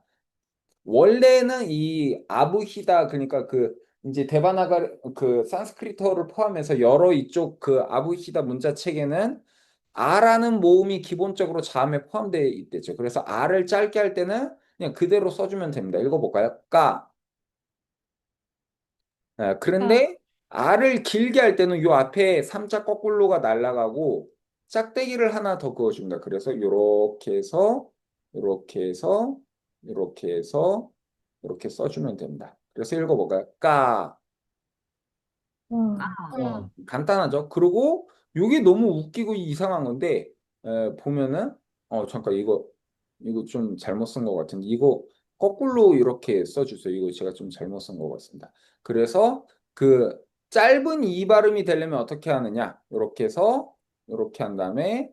원래는 이 아부히다 그러니까 그 이제 데바나가 그 산스크리트어를 포함해서 여러 이쪽 그 아부히다 문자 체계는 아라는 모음이 기본적으로 자음에 포함되어 있대죠. 그래서 아를 짧게 할 때는 그냥 그대로 써주면 됩니다. 읽어볼까요?
아,
그런데 아를 길게 할 때는 요 앞에 삼자 거꾸로가 날아가고 짝대기를 하나 더 그어줍니다. 그래서 요렇게 해서 요렇게 해서 요렇게 해서 이렇게 써주면 됩니다. 그래서 읽어볼까요? 간단하죠? 그리고 이게 너무 웃기고 이상한 건데 보면은 잠깐 이거 좀 잘못 쓴 것 같은데 이거 거꾸로 이렇게 써주세요. 이거 제가 좀 잘못 쓴 것 같습니다. 그래서 그 짧은 이 발음이 되려면 어떻게 하느냐? 이렇게 해서 이렇게 한 다음에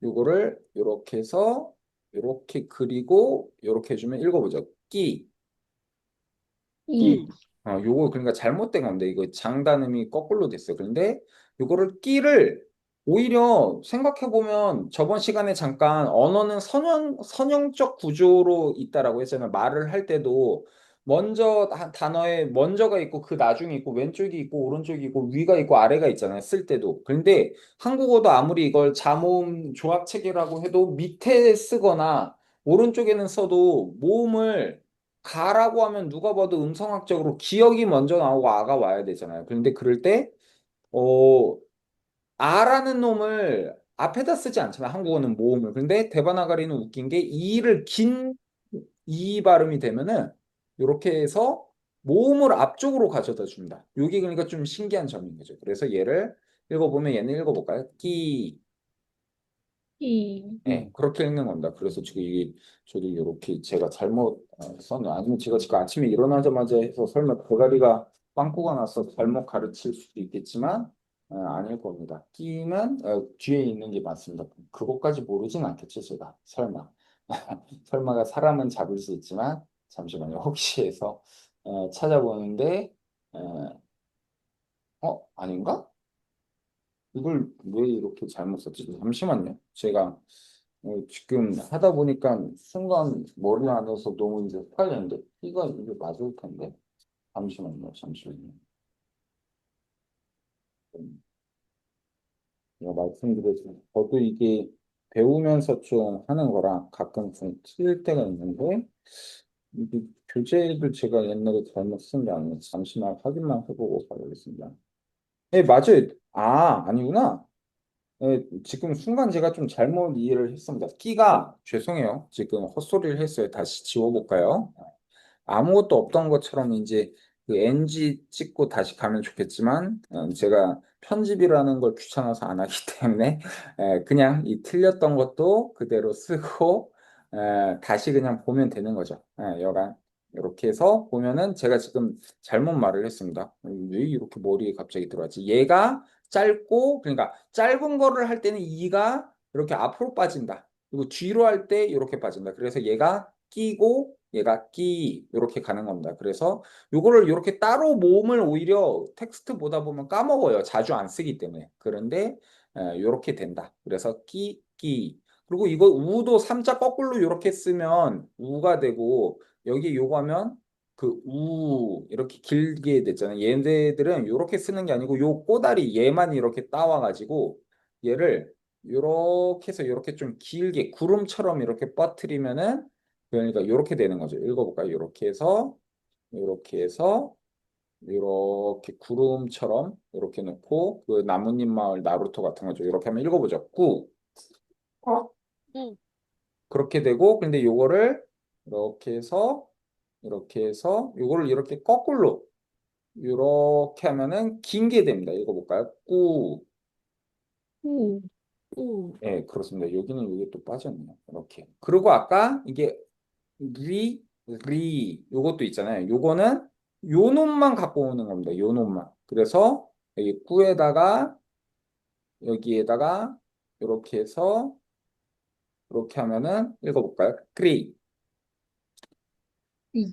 요거를 이렇게 해서 이렇게 그리고 이렇게 해주면 읽어보죠. 끼. 요거 그러니까 잘못된 건데 이거 장단음이 거꾸로 됐어요. 그런데 요거를 끼를 오히려 생각해 보면 저번 시간에 잠깐 언어는 선형적 구조로 있다라고 했잖아요. 말을 할 때도 먼저 단어에 먼저가 있고 그 나중에 있고 왼쪽이 있고 오른쪽이 있고 위가 있고 아래가 있잖아요. 쓸 때도. 그런데 한국어도 아무리 이걸 자모음 조합 체계라고 해도 밑에 쓰거나 오른쪽에는 써도 모음을 가라고 하면 누가 봐도 음성학적으로 기억이 먼저 나오고 아가 와야 되잖아요. 그런데 그럴 때, 어, 아라는 놈을 앞에다 쓰지 않잖아요. 한국어는 모음을. 근데 데바나가리는 웃긴 게 이를 긴 이 발음이 되면은 이렇게 해서 모음을 앞쪽으로 가져다 줍니다. 요게 그러니까 좀 신기한 점인 거죠. 그래서 얘를 읽어보면 얘는 읽어볼까요? 네, 그렇게 읽는 겁니다. 그래서 지금 이게 저도 이렇게 제가 잘못 썼네. 아니면 제가 지금 아침에 일어나자마자 해서 설마 대가리가 빵꾸가 나서 잘못 가르칠 수도 있겠지만 아닐 겁니다. 끼는 뒤에 있는 게 맞습니다. 그것까지 모르진 않겠죠, 제가. 설마. 설마가 사람은 잡을 수 있지만 잠시만요. 혹시 해서 찾아보는데 아닌가? 이걸 왜 이렇게 잘못 썼지? 잠시만요. 제가 지금 하다 보니까 순간 머리 안에서 너무 이제 헷갈렸는데 이게 맞을 텐데 잠시만요. 제가 말씀드렸지만 저도 이게 배우면서 좀 하는 거라 가끔 좀 틀릴 때가 있는데 이게 교재를 제가 옛날에 잘못 쓴 게 아니에요. 잠시만 확인만 해보고 가겠습니다. 네, 맞아요. 아니구나. 네, 지금 순간 제가 좀 잘못 이해를 했습니다. 끼가 죄송해요. 지금 헛소리를 했어요. 다시 지워볼까요? 아무것도 없던 것처럼 이제 그 NG 찍고 다시 가면 좋겠지만 제가 편집이라는 걸 귀찮아서 안 하기 때문에 그냥 이 틀렸던 것도 그대로 쓰고 다시 그냥 보면 되는 거죠. 여간 이렇게 해서 보면은 제가 지금 잘못 말을 했습니다. 왜 이렇게 머리에 갑자기 들어왔지? 얘가 짧고 그러니까 짧은 거를 할 때는 이가 이렇게 앞으로 빠진다. 그리고 뒤로 할 때 이렇게 빠진다. 그래서 얘가 끼고 얘가 끼 이렇게 가는 겁니다. 그래서 요거를 이렇게 따로 모음을 오히려 텍스트 보다 보면 까먹어요. 자주 안 쓰기 때문에. 그런데 이렇게 된다. 그래서 끼. 그리고 이거 우도 삼자 거꾸로 이렇게 쓰면 우가 되고 여기 요거 하면 그 이렇게 길게 됐잖아요. 얘네들은 이렇게 쓰는 게 아니고 요 꼬다리 얘만 이렇게 따와가지고 얘를 요렇게 해서 이렇게 좀 길게 구름처럼 이렇게 빠뜨리면은 그러니까 이렇게 되는 거죠. 읽어볼까요? 이렇게 해서 이렇게 해서 이렇게 구름처럼 이렇게 놓고 그 나뭇잎 마을 나루토 같은 거죠. 이렇게 하면 읽어보죠. 꾸.
응.
그렇게 되고 근데 요거를 이렇게 해서 요거를 이렇게 거꾸로 이렇게 하면은 긴 게 됩니다. 읽어볼까요? 꾸.
오. 오.
예, 그렇습니다. 여기는 이게 또 빠졌네요. 이렇게. 그리고 아까 이게 요것도 있잖아요. 요거는 요 놈만 갖고 오는 겁니다. 요 놈만. 그래서 여기 꾸에다가 여기에다가 이렇게 해서 이렇게 하면은 읽어볼까요? 그리.
이.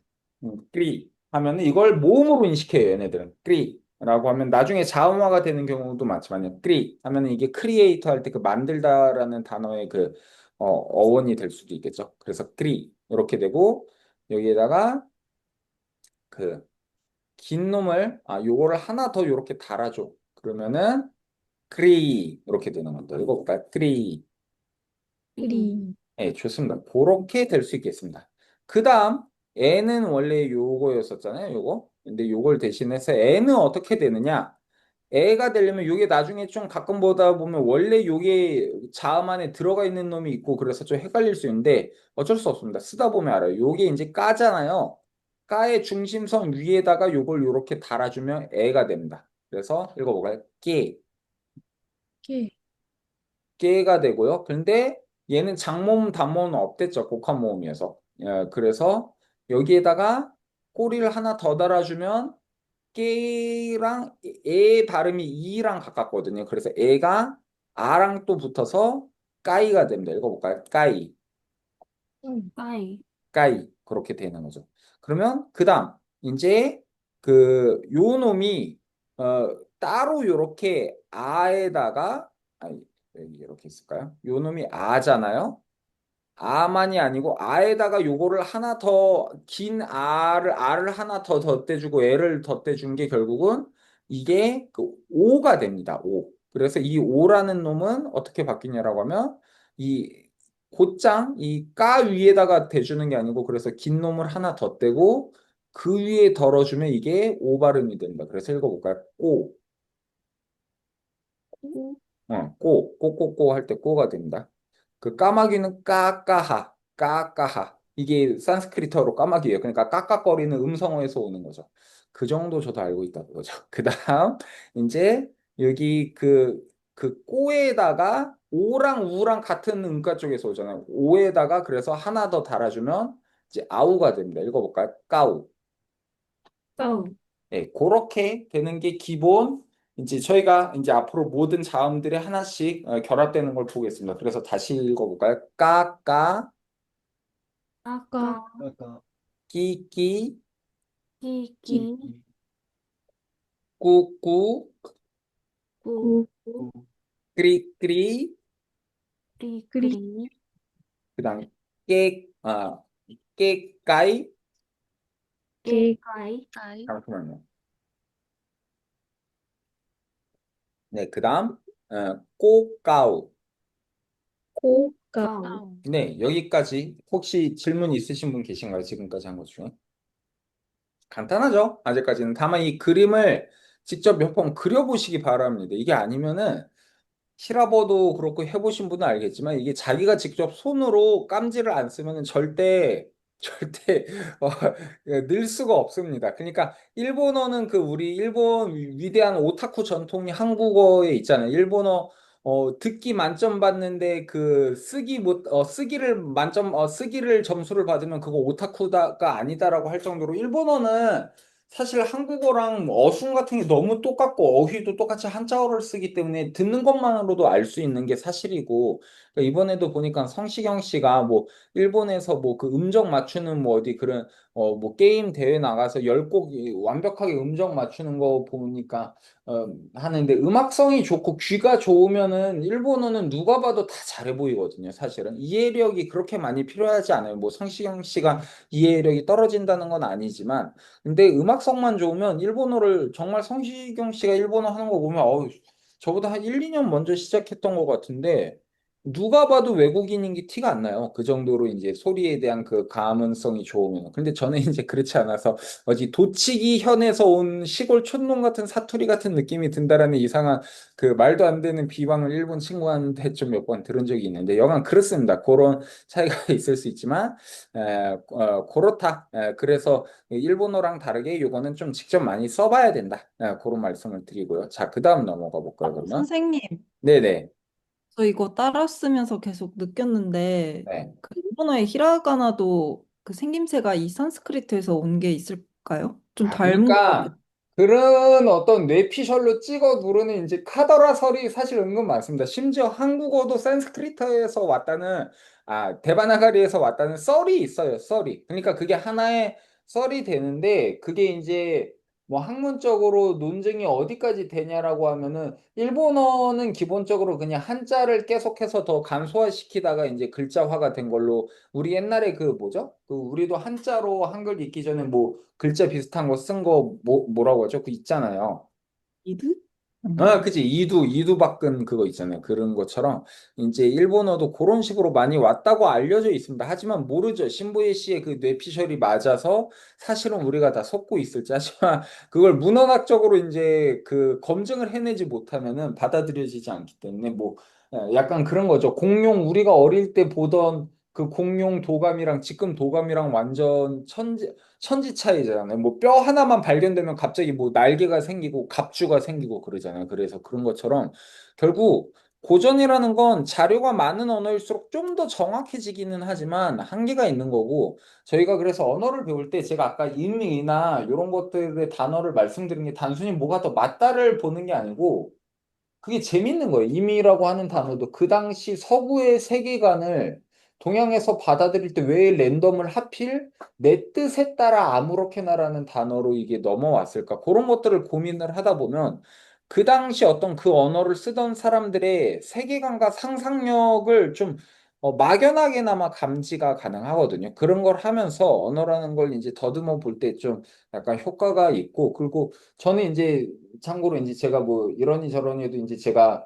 그리 하면은 이걸 모음으로 인식해요, 얘네들은. 그리라고 하면 나중에 자음화가 되는 경우도 많지만요. 그리 하면은 이게 크리에이터 할 때 그 만들다라는 단어의 그 어원이 될 수도 있겠죠. 그래서 그리 이렇게 되고 여기에다가 그 긴 놈을 요거를 하나 더 이렇게 달아줘. 그러면은 그리 이렇게 되는 겁니다. 이거 볼까요? 그리.
리.
네, 좋습니다. 그렇게 될 수 있겠습니다. 그 다음, 애는 원래 요거였었잖아요, 요거. 근데 요걸 대신해서 애는 어떻게 되느냐? 애가 되려면 요게 나중에 좀 가끔 보다 보면 원래 요게 자음 안에 들어가 있는 놈이 있고 그래서 좀 헷갈릴 수 있는데 어쩔 수 없습니다. 쓰다 보면 알아요. 요게 이제 까잖아요. 까의 중심선 위에다가 요걸 요렇게 달아주면 애가 됩니다. 그래서 읽어볼까요? 깨.
게.
깨가 되고요. 근데 얘는 장모음, 단모음은 없댔죠. 곡한 모음이어서. 그래서 여기에다가 꼬리를 하나 더 달아주면 깨랑 에 발음이 이랑 가깝거든요. 그래서 애가 아랑 또 붙어서 까이가 됩니다. 읽어볼까요? 까이.
응. 빠이.
까이 그렇게 되는 거죠. 그러면 그다음 이제 그 요 놈이 따로 요렇게 아에다가 여기 이렇게 있을까요? 요 놈이 아잖아요. 아만이 아니고 아에다가 요거를 하나 더 긴 아를 하나 더 덧대주고 애를 덧대준 게 결국은 이게 그 오가 됩니다. 오. 그래서 이 오라는 놈은 어떻게 바뀌냐라고 하면 이 곧장 이 까 위에다가 대주는 게 아니고 그래서 긴 놈을 하나 덧대고 그 위에 덜어주면 이게 오 발음이 됩니다. 그래서 읽어볼까요? 꼬.
오.
꼬꼬꼬 할 때 꼬가 됩니다. 그 까마귀는 까까하. 이게 산스크리트어로 까마귀예요. 그러니까 깍깍거리는 음성어에서 오는 거죠. 그 정도 저도 알고 있다는 거죠. 그 다음, 이제 여기 그 꼬에다가 오랑 우랑 같은 음가 쪽에서 오잖아요. 오에다가 그래서 하나 더 달아주면 이제 아우가 됩니다. 읽어볼까요? 까우.
싸우.
네, 그렇게 되는 게 기본. 이제 저희가 이제 앞으로 모든 자음들이 하나씩 결합되는 걸 보겠습니다. 그래서 다시 읽어볼까요? 까까,
아까.
아까
끼끼,
끼끼.
끼,
꾸꾸,
꾸.
꾸,
끼리끼리,
끼리.
그다음 깨까이.
깨까이.
잠시만요. 네, 그다음 꼬까우.
꼬까우.
네, 여기까지 혹시 질문 있으신 분 계신가요? 지금까지 한 것 중에? 간단하죠? 아직까지는. 다만 이 그림을 직접 몇 번 그려보시기 바랍니다. 이게 아니면은 시라버도 그렇고 해보신 분은 알겠지만 이게 자기가 직접 손으로 깜지를 안 쓰면은 절대 어, 늘 수가 없습니다. 그러니까 일본어는 그 우리 일본 위대한 오타쿠 전통이 한국어에 있잖아요. 일본어 듣기 만점 받는데 그 쓰기를 만점 쓰기를 점수를 받으면 그거 오타쿠다가 아니다라고 할 정도로 일본어는 사실 한국어랑 어순 같은 게 너무 똑같고 어휘도 똑같이 한자어를 쓰기 때문에 듣는 것만으로도 알 수 있는 게 사실이고 그러니까 이번에도 보니까 성시경 씨가 뭐 일본에서 뭐 그 음정 맞추는 뭐 어디 그런 뭐 게임 대회 나가서 10곡 완벽하게 음정 맞추는 거 보니까 하는데 음악성이 좋고 귀가 좋으면은 일본어는 누가 봐도 다 잘해 보이거든요, 사실은. 이해력이 그렇게 많이 필요하지 않아요. 뭐 성시경 씨가 이해력이 떨어진다는 건 아니지만 근데 음악성만 좋으면 일본어를 정말 성시경 씨가 일본어 하는 거 보면 저보다 한 1, 2년 먼저 시작했던 것 같은데 누가 봐도 외국인인 게 티가 안 나요. 그 정도로 이제 소리에 대한 그 감은성이 좋으면. 근데 저는 이제 그렇지 않아서 어디 도치기 현에서 온 시골 촌놈 같은 사투리 같은 느낌이 든다라는 이상한 그 말도 안 되는 비방을 일본 친구한테 좀 몇 번 들은 적이 있는데 여간 그렇습니다. 그런 차이가 있을 수 있지만 그렇다. 그래서 일본어랑 다르게 이거는 좀 직접 많이 써봐야 된다. 그런 말씀을 드리고요. 자, 그 다음 넘어가 볼까요, 그러면?
선생님,
네네.
저 이거 따라 쓰면서 계속 느꼈는데,
네.
그 일본어의 히라가나도 그 생김새가 이 산스크리트에서 온 게 있을까요? 좀 닮은 것 같아요.
그러니까 그런 어떤 뇌피셜로 찍어 누르는 이제 카더라 설이 사실 은근 많습니다. 심지어 한국어도 산스크리트에서 왔다는 데바나가리에서 왔다는 썰이 있어요. 썰이. 그러니까 그게 하나의 썰이 되는데 그게 이제 뭐 학문적으로 논증이 어디까지 되냐라고 하면은 일본어는 기본적으로 그냥 한자를 계속해서 더 간소화시키다가 이제 글자화가 된 걸로 우리 옛날에 그 뭐죠? 그 우리도 한자로 한글 읽기 전에 뭐 글자 비슷한 거 쓴 거 뭐라고 하죠? 그 있잖아요.
이드? 아닌가?
그치. 이두박근 그거 있잖아요. 그런 것처럼 이제 일본어도 그런 식으로 많이 왔다고 알려져 있습니다. 하지만 모르죠. 신보예 씨의 그 뇌피셜이 맞아서 사실은 우리가 다 속고 있을지. 하지만 그걸 문헌학적으로 이제 그 검증을 해내지 못하면은 받아들여지지 않기 때문에 뭐 약간 그런 거죠. 공룡 우리가 어릴 때 보던 그 공룡 도감이랑 지금 도감이랑 완전 천지 차이잖아요. 뭐 뼈 하나만 발견되면 갑자기 뭐 날개가 생기고 갑주가 생기고 그러잖아요. 그래서 그런 것처럼 결국 고전이라는 건 자료가 많은 언어일수록 좀 더 정확해지기는 하지만 한계가 있는 거고 저희가 그래서 언어를 배울 때 제가 아까 인미나 이런 것들의 단어를 말씀드린 게 단순히 뭐가 더 맞다를 보는 게 아니고 그게 재밌는 거예요. 임의라고 하는 단어도 그 당시 서구의 세계관을 동양에서 받아들일 때 왜 랜덤을 하필 내 뜻에 따라 아무렇게나라는 단어로 이게 넘어왔을까? 그런 것들을 고민을 하다 보면 그 당시 어떤 그 언어를 쓰던 사람들의 세계관과 상상력을 좀 막연하게나마 감지가 가능하거든요. 그런 걸 하면서 언어라는 걸 이제 더듬어 볼 때 좀 약간 효과가 있고, 그리고 저는 이제 참고로 이제 제가 뭐 이러니 저러니 해도 이제 제가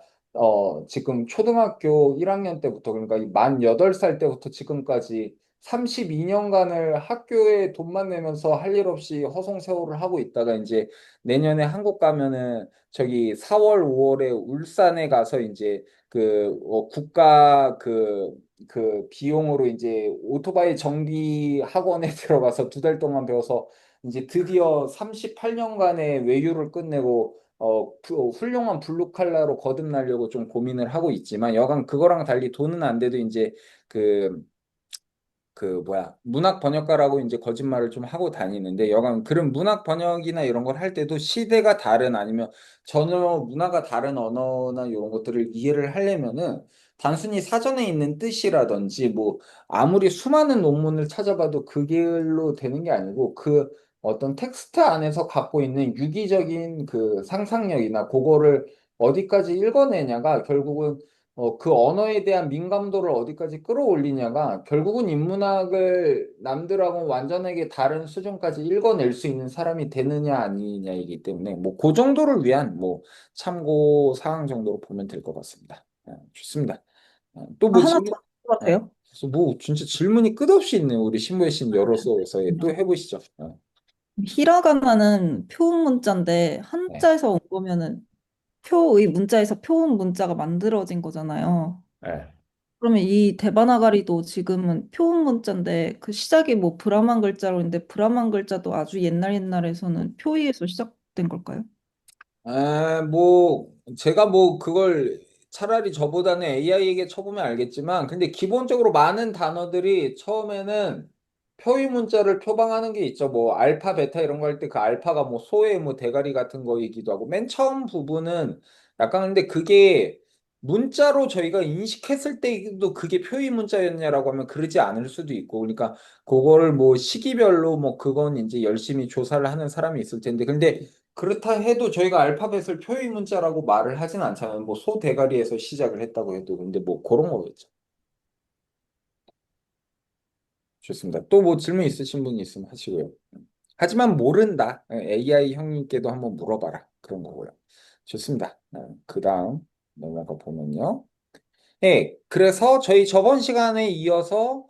지금 초등학교 1학년 때부터 그러니까 만 8살 때부터 지금까지 32년간을 학교에 돈만 내면서 할 일 없이 허송세월을 하고 있다가 이제 내년에 한국 가면은 저기 4월, 5월에 울산에 가서 이제 그 국가 그 비용으로 이제 오토바이 정비 학원에 들어가서 2달 동안 배워서 이제 드디어 38년간의 외유를 끝내고 훌륭한 블루칼라로 거듭나려고 좀 고민을 하고 있지만 여간 그거랑 달리 돈은 안 돼도 이제 그 문학 번역가라고 이제 거짓말을 좀 하고 다니는데 여간 그런 문학 번역이나 이런 걸 할 때도 시대가 다른 아니면 전혀 문화가 다른 언어나 이런 것들을 이해를 하려면은 단순히 사전에 있는 뜻이라든지 뭐 아무리 수많은 논문을 찾아봐도 그 길로 되는 게 아니고 그 어떤 텍스트 안에서 갖고 있는 유기적인 그 상상력이나 그거를 어디까지 읽어내냐가 결국은 그 언어에 대한 민감도를 어디까지 끌어올리냐가 결국은 인문학을 남들하고 완전하게 다른 수준까지 읽어낼 수 있는 사람이 되느냐 아니냐이기 때문에 뭐 그 정도를 위한 뭐 참고 사항 정도로 보면 될 것 같습니다. 좋습니다. 또
아,
뭐
하나
질문?
더 같아요.
그래서 뭐 진짜 질문이 끝없이 있네요. 우리 신부의 신 열어서에 또 해보시죠.
히라가나는 표음 문자인데
네.
한자에서 온 거면은 표의 문자에서 표음 문자가 만들어진 거잖아요.
네.
그러면 이 데바나가리도 지금은 표음 문자인데 그 시작이 뭐 브라만 글자로 있는데 브라만 글자도 아주 옛날에서는 표의에서 시작된 걸까요?
제가 뭐 그걸 차라리 저보다는 AI에게 쳐보면 알겠지만, 근데 기본적으로 많은 단어들이 처음에는 표의 문자를 표방하는 게 있죠. 뭐 알파, 베타 이런 거 할 때 그 알파가 뭐 소의 뭐 대가리 같은 거이기도 하고 맨 처음 부분은 약간 근데 그게 문자로 저희가 인식했을 때도 그게 표의 문자였냐라고 하면 그러지 않을 수도 있고 그러니까 그거를 뭐 시기별로 뭐 그건 이제 열심히 조사를 하는 사람이 있을 텐데 근데 그렇다 해도 저희가 알파벳을 표의 문자라고 말을 하진 않잖아요. 뭐 소 대가리에서 시작을 했다고 해도 근데 뭐 그런 거겠죠. 좋습니다. 또 뭐 질문 있으신 분 있으면 하시고요. 하지만 모른다. AI 형님께도 한번 물어봐라. 그런 거고요. 좋습니다. 그 다음 넘어가 보면요. 네, 그래서 저희 저번 시간에 이어서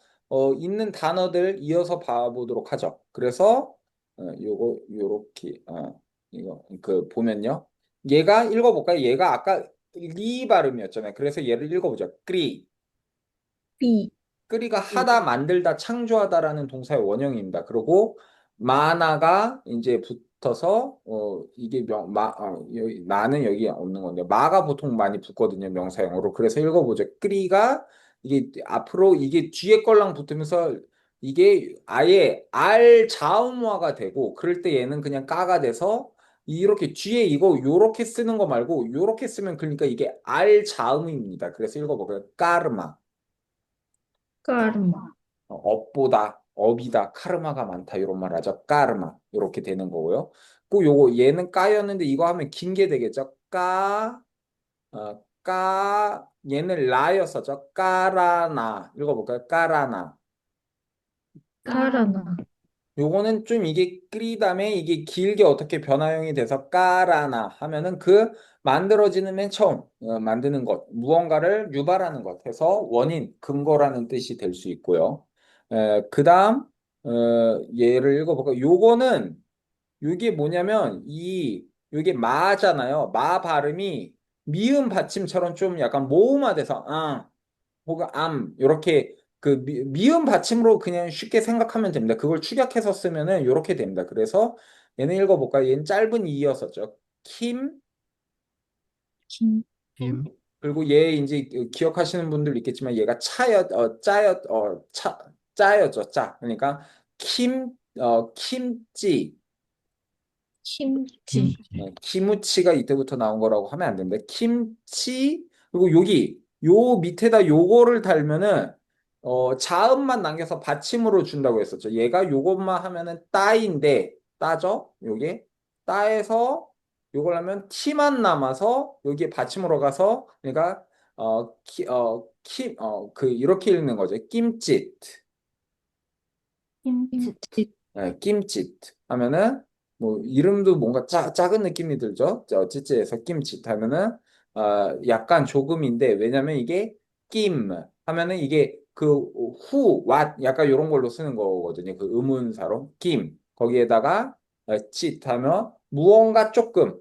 있는 단어들 이어서 봐보도록 하죠. 그래서 요거 요렇게 이거 그 보면요. 얘가 읽어볼까요? 얘가 아까 리 발음이었잖아요. 그래서 얘를 읽어보죠. 끄리.
B,
끄리가 하다, 만들다, 창조하다라는 동사의 원형입니다. 그리고 마나가 이제 붙어서 이게 여기, 마는 여기 없는 건데 마가 보통 많이 붙거든요. 명사형으로. 그래서 읽어보죠. 끄리가 이게 앞으로 이게 뒤에 걸랑 붙으면서 이게 아예 알 자음화가 되고 그럴 때 얘는 그냥 까가 돼서 이렇게 뒤에 이거 요렇게 쓰는 거 말고 요렇게 쓰면 그러니까 이게 알 자음입니다. 그래서 읽어볼까요? 까르마.
까르마,
업보다 업이다 카르마가 많다 이런 말 하죠. 까르마 이렇게 되는 거고요. 그 요거 얘는 까였는데 이거 하면 긴 게 되겠죠. 까 얘는 라였었죠. 까라나 읽어볼까요? 까라나.
까라나,
요거는 좀 이게 끓이 다음에 이게 길게 어떻게 변화형이 돼서 까라나 하면은 그 만들어지는 맨 처음 만드는 것 무언가를 유발하는 것 해서 원인 근거라는 뜻이 될 수 있고요. 그다음 얘를 읽어볼까? 요거는 요게 뭐냐면 이 요게 마잖아요. 마 발음이 미음 받침처럼 좀 약간 모음화돼서 혹은 이렇게 그 미음 받침으로 그냥 쉽게 생각하면 됩니다. 그걸 축약해서 쓰면은 이렇게 됩니다. 그래서 얘는 읽어볼까요? 얘는 짧은 이였었죠. 킴
김,
김,
그리고 얘 이제 기억하시는 분들 있겠지만 얘가 짜였죠. 짜. 그러니까 김치
김치,
키무치가 이때부터 나온 거라고 하면 안 됩니다. 김치 그리고 여기 요 밑에다 요거를 달면은 자음만 남겨서 받침으로 준다고 했었죠. 얘가 요것만 하면은 따인데 따죠? 요게 따에서 요걸 하면 티만 남아서 여기에 받침으로 가서 그러니까 그 이렇게 읽는 거죠. 김치
김치,
김치 하면은 뭐 이름도 뭔가 작은 느낌이 들죠. 찌찌에서 김치 하면은 약간 조금인데 왜냐면 이게 김 하면은 이게 그 왓 약간 이런 걸로 쓰는 거거든요. 그 의문사로 김 거기에다가 짓 하면 무언가 조금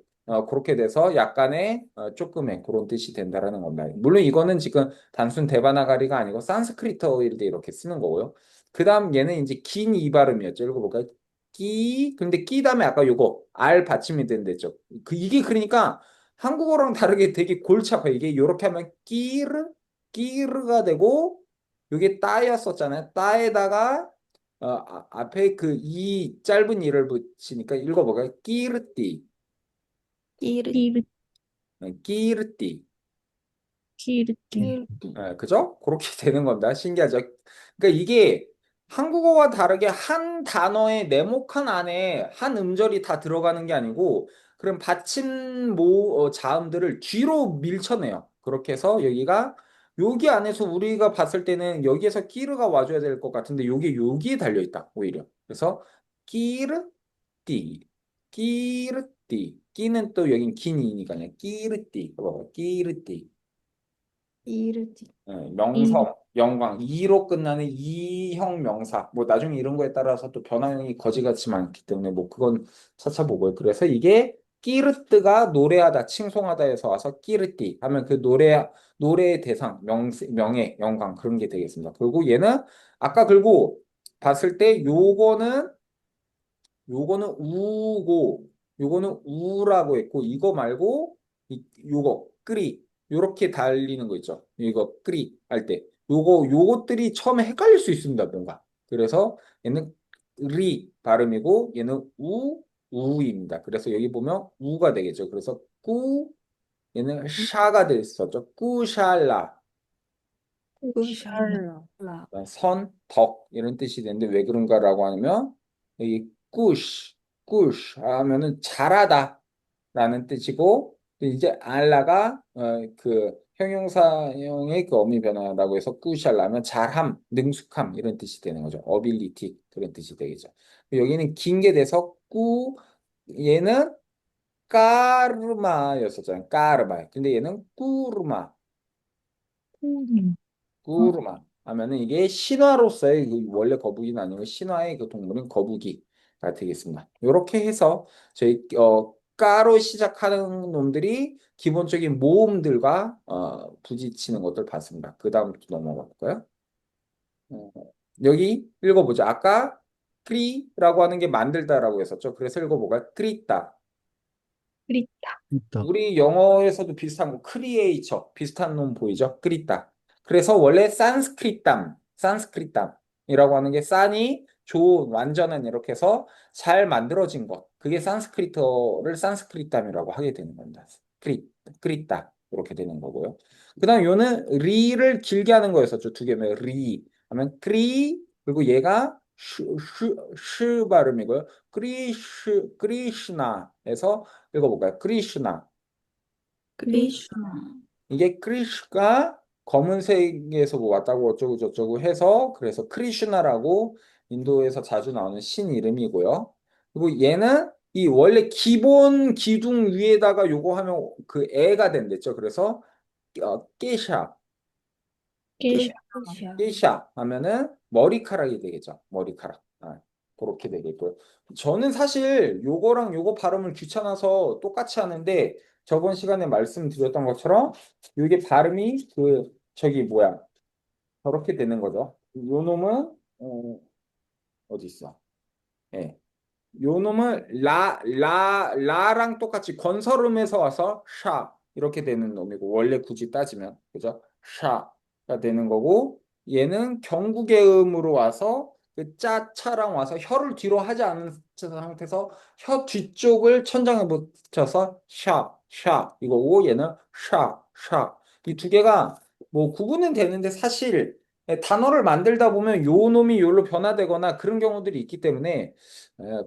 그렇게 돼서 약간의 조금의 그런 뜻이 된다라는 겁니다. 물론 이거는 지금 단순 데바나가리가 아니고 산스크리트어일 때 이렇게 쓰는 거고요. 그 다음 얘는 이제 긴 이 발음이었죠. 읽어볼까요? 근데 끼 다음에 아까 요거 알 받침이 된댔죠. 이게 그러니까 한국어랑 다르게 되게 골치 아파요. 이게 요렇게 하면 끼르가 되고 요게 따였었잖아요. 따에다가 앞에 그 이 짧은 이를 붙이니까 읽어볼까요? 끼르띠,
끼르,
끼르띠.
끼르띠,
그죠? 그렇게 되는 겁니다. 신기하죠? 그러니까 이게 한국어와 다르게 한 단어의 네모칸 안에 한 음절이 다 들어가는 게 아니고 그런 받침 자음들을 뒤로 밀쳐내요. 그렇게 해서 여기 안에서 우리가 봤을 때는 여기에서 끼르가 와줘야 될 것 같은데 여기에 달려 있다. 오히려. 그래서 끼르띠, 끼르띠. 끼는 또 여긴 긴 이니까요. 끼르띠. 봐봐, 끼르띠.
끼르띠,
명성, 영광, 이로 끝나는 이형 명사. 뭐 나중에 이런 거에 따라서 또 변화형이 거지같이 많기 때문에 뭐 그건 차차 보고요. 그래서 이게 끼르뜨가 노래하다, 칭송하다에서 와서 끼르띠 하면 그 노래의 대상, 명예, 영광 그런 게 되겠습니다. 그리고 얘는 아까 그리고 봤을 때 요거는 우고 요거는 우라고 했고 이거 말고 요거 끄리 요렇게 달리는 거 있죠. 이거 끄리 할 때 요것들이 처음에 헷갈릴 수 있습니다. 뭔가 그래서 얘는 리 발음이고 얘는 우입니다. 그래서 여기 보면 우가 되겠죠. 그래서 꾸 얘는 샤가 됐었죠. 꾸샬라.
으샬라.
라.
선, 덕 이런 뜻이 되는데 왜 그런가라고 하면 여기 꾸쉬 하면은 잘하다 라는 뜻이고 이제 알라가 그 형용사형의 그 어미 변화라고 해서 꾸샬라면 잘함, 능숙함 이런 뜻이 되는 거죠. 어빌리티 그런 뜻이 되겠죠. 여기는 긴 게 돼서 꾸 얘는 까르마였었잖아요. 까르마. 근데 얘는 꾸르마. 구르마 하면은 이게 신화로서의 그 원래 거북이는 아니고 신화의 그 동물은 거북이가 되겠습니다. 이렇게 해서 저희 까로 시작하는 놈들이 기본적인 모음들과 부딪히는 것들 봤습니다. 그 다음 또 넘어가 볼까요? 어, 여기 읽어보죠. 아까 크리라고 하는 게 만들다라고 했었죠. 그래서 읽어볼까요? 크리다.
있다.
우리 영어에서도 비슷한 거 크리에이처 비슷한 놈 보이죠? 크리따. 그래서 원래 산스크리tam이라고 하는 게 산이 좋은 완전한 이렇게 해서 잘 만들어진 것. 그게 산스크리트어를 산스크리tam이라고 하게 되는 겁니다. 크리따 이렇게 되는 거고요. 그다음 요는 리를 길게 하는 거였었죠. 두 개면 리 하면 크리 그리고 얘가 슈 발음이고요. 크리슈나에서 읽어볼까요? 크리슈나.
크리슈나.
이게 크리슈가 검은색에서 뭐 왔다고 어쩌고 저쩌고 해서 그래서 크리슈나라고 인도에서 자주 나오는 신 이름이고요. 그리고 얘는 이 원래 기본 기둥 위에다가 요거 하면 그 애가 된댔죠. 그래서 깨샤.
게샤.
끝이야.
띠샤 하면은 머리카락이 되겠죠. 머리카락. 그렇게 되겠고요. 저는 사실 요거랑 요거 발음을 귀찮아서 똑같이 하는데 저번 시간에 말씀드렸던 것처럼 이게 발음이 그 저기 뭐야 저렇게 되는 거죠. 요 놈은 어디 있어? 예. 요 놈은 라랑 똑같이 건설음에서 와서 샤 이렇게 되는 놈이고 원래 굳이 따지면 그죠? 샤가 되는 거고 얘는 경구개음으로 와서 그 짜차랑 와서 혀를 뒤로 하지 않은 상태에서 혀 뒤쪽을 천장에 붙여서 샤 이거고 얘는 샤 이 두 개가 뭐 구분은 되는데 사실 단어를 만들다 보면 요 놈이 요로 변화되거나 그런 경우들이 있기 때문에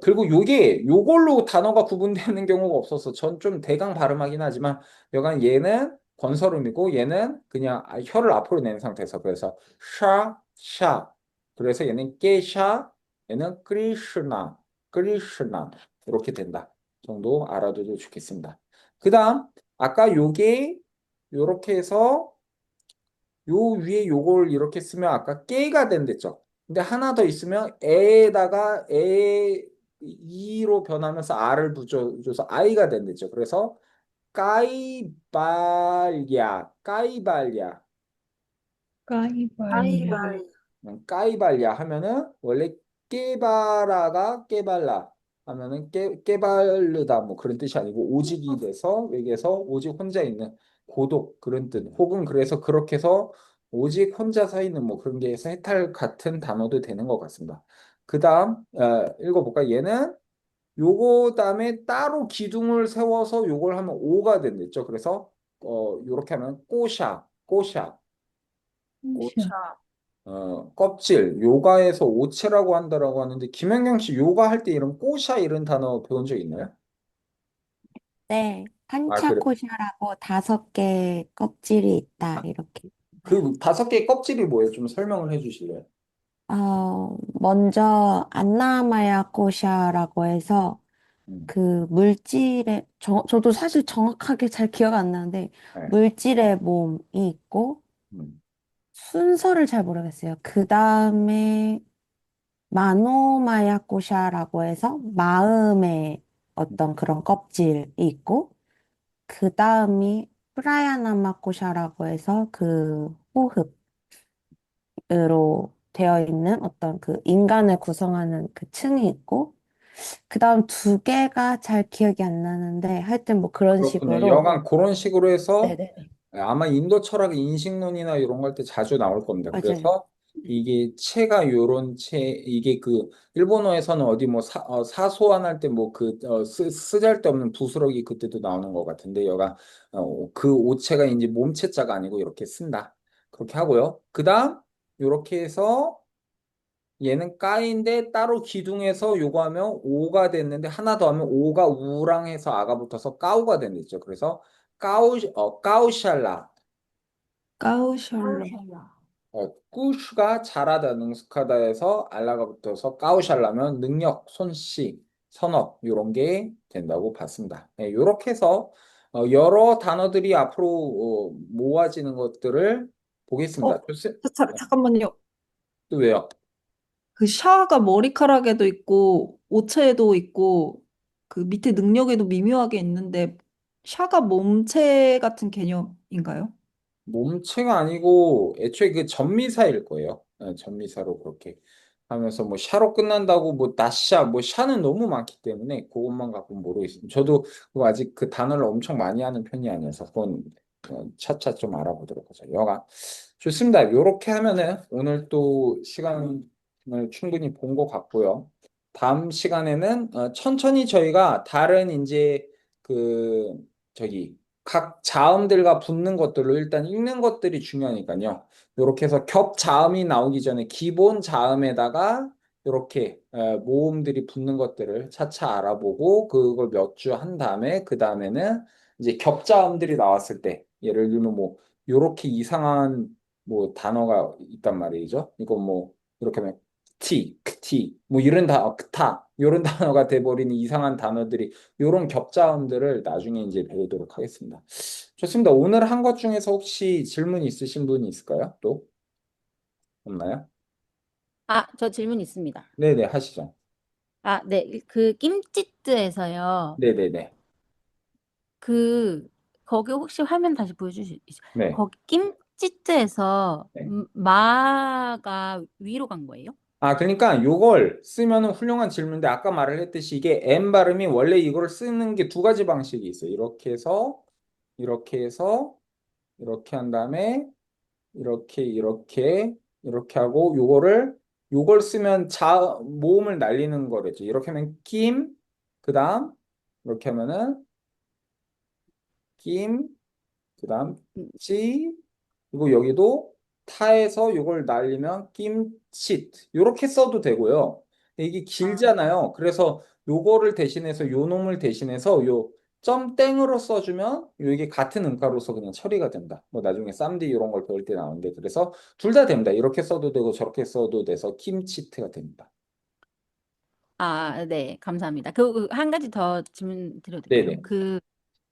그리고 요걸로 단어가 구분되는 경우가 없어서 전 좀 대강 발음하긴 하지만 여간 얘는 건설음이고 얘는 그냥 혀를 앞으로 낸 상태에서 그래서 샤 그래서 얘는 깨샤 얘는 크리슈나 이렇게 된다 정도 알아둬도 좋겠습니다. 그 다음 아까 요게 요렇게 해서 요 위에 요걸 이렇게 쓰면 아까 깨가 된댔죠. 근데 하나 더 있으면 에에다가 이로 변하면서 r을 붙여줘서 i가 된댔죠. 그래서 까이발야
까이발리아.
아이발.
까이발야 하면은 원래 깨바라가 깨발라 하면은 깨발르다 뭐 그런 뜻이 아니고 오직이 돼서 외계에서 오직 혼자 있는 고독 그런 뜻 혹은 그래서 그렇게 해서 오직 혼자 서 있는 뭐 그런 게 해서 해탈 같은 단어도 되는 것 같습니다. 그 다음 읽어볼까? 얘는 요거 다음에 따로 기둥을 세워서 요걸 하면 오가 된댔죠. 그래서 요렇게 하면 꼬샤
차.
껍질, 요가에서 오체라고 한다라고 하는데, 김연경 씨 요가 할 때 이런 꼬샤 이런 단어 배운 적 있나요?
네,
그래.
판차코샤라고 5개 껍질이 있다, 이렇게. 네.
그 5개의 껍질이 뭐예요? 좀 설명을 해 주실래요?
먼저 안나마야 코샤라고 해서
음,
그 저도 사실 정확하게 잘 기억 안 나는데,
네.
물질의 몸이 있고,
음,
순서를 잘 모르겠어요. 그 다음에 마노마야 코샤라고 해서 마음의 어떤 그런 껍질이 있고, 그 다음이 프라야나마코샤라고 해서 그 호흡으로 되어 있는 어떤 그 인간을 구성하는 그 층이 있고, 그 다음 2개가 잘 기억이 안 나는데, 하여튼 뭐 그런
그렇군요.
식으로,
여간 그런 식으로 해서
네네.
아마 인도 철학 인식론이나 이런 거 할 때 자주 나올 겁니다.
맞아요.
그래서 이게 체가 요런 체, 이게 그 일본어에서는 어디 뭐 사소한할 때 뭐 그 쓰잘데없는 부스러기 그때도 나오는 것 같은데 여가 그 오체가 이제 몸체자가 아니고 이렇게 쓴다. 그렇게 하고요. 그다음 요렇게 해서 얘는 까인데 따로 기둥해서 요거 하면 오가 됐는데 하나 더 하면 오가 우랑 해서 아가 붙어서 까우가 됐죠. 그래서 까우샬라.
까우샬라.
꾸슈가 잘하다, 능숙하다 해서 알라가 붙어서 까우샬라면 능력, 손씨, 선업 이런 게 된다고 봤습니다. 네, 이렇게 해서 여러 단어들이 앞으로 모아지는 것들을 보겠습니다.
잠깐만요.
또 왜요?
그 샤가 머리카락에도 있고 오체에도 있고 그 밑에 능력에도 미묘하게 있는데 샤가 몸체 같은 개념인가요?
몸체가 아니고 애초에 그 전미사일 거예요. 전미사로 그렇게 하면서 뭐 샤로 끝난다고 뭐 나샤 뭐 샤는 너무 많기 때문에 그것만 갖고 모르겠습니다. 저도 그거 아직 그 단어를 엄청 많이 하는 편이 아니어서 그건 차차 좀 알아보도록 하죠. 여가 좋습니다. 이렇게 하면은 오늘 또 시간을 충분히 본 것 같고요. 다음 시간에는 천천히 저희가 다른 이제 그 저기 각 자음들과 붙는 것들로 일단 읽는 것들이 중요하니까요. 이렇게 해서 겹자음이 나오기 전에 기본 자음에다가 이렇게 모음들이 붙는 것들을 차차 알아보고 그걸 몇 주 한 다음에 그 다음에는 이제 겹자음들이 나왔을 때 예를 들면 뭐 이렇게 이상한 뭐 단어가 있단 말이죠. 이거 뭐 이렇게 하면 크티 뭐 이런 크타 이런 단어가 돼버리는 이상한 단어들이 요런 겹자음들을 나중에 이제 배우도록 하겠습니다. 좋습니다. 오늘 한 것 중에서 혹시 질문 있으신 분이 있을까요? 또 없나요?
아, 저 질문 있습니다.
네네 하시죠.
아, 네. 그 김찌뜨에서요.
네네네.
그 거기 혹시 화면 다시 보여주실 수 있어요?
네.
거기 김찌뜨에서
네.
마가 위로 간 거예요?
아 그러니까 요걸 쓰면은 훌륭한 질문인데 아까 말을 했듯이 이게 M 발음이 원래 이걸 쓰는 게 두 가지 방식이 있어요. 이렇게 해서 이렇게 한 다음에 이렇게 하고 요걸 쓰면 자 모음을 날리는 거랬죠. 이렇게 하면 그다음 이렇게 하면은 김 그다음
음,
찌 그리고 여기도 타에서 요걸 날리면 김칫 요렇게 써도 되고요. 근데 이게
아,
길잖아요. 그래서 요거를 대신해서 요 놈을 대신해서 요 점땡으로 써주면 이게 같은 음가로서 그냥 처리가 된다. 뭐 나중에 쌈디 이런 걸 배울 때 나오는데 그래서 둘 다 됩니다. 이렇게 써도 되고 저렇게 써도 돼서 김치트가 됩니다.
네. 감사합니다. 그 한 가지 더 질문 드려도 될까요?
네네.
그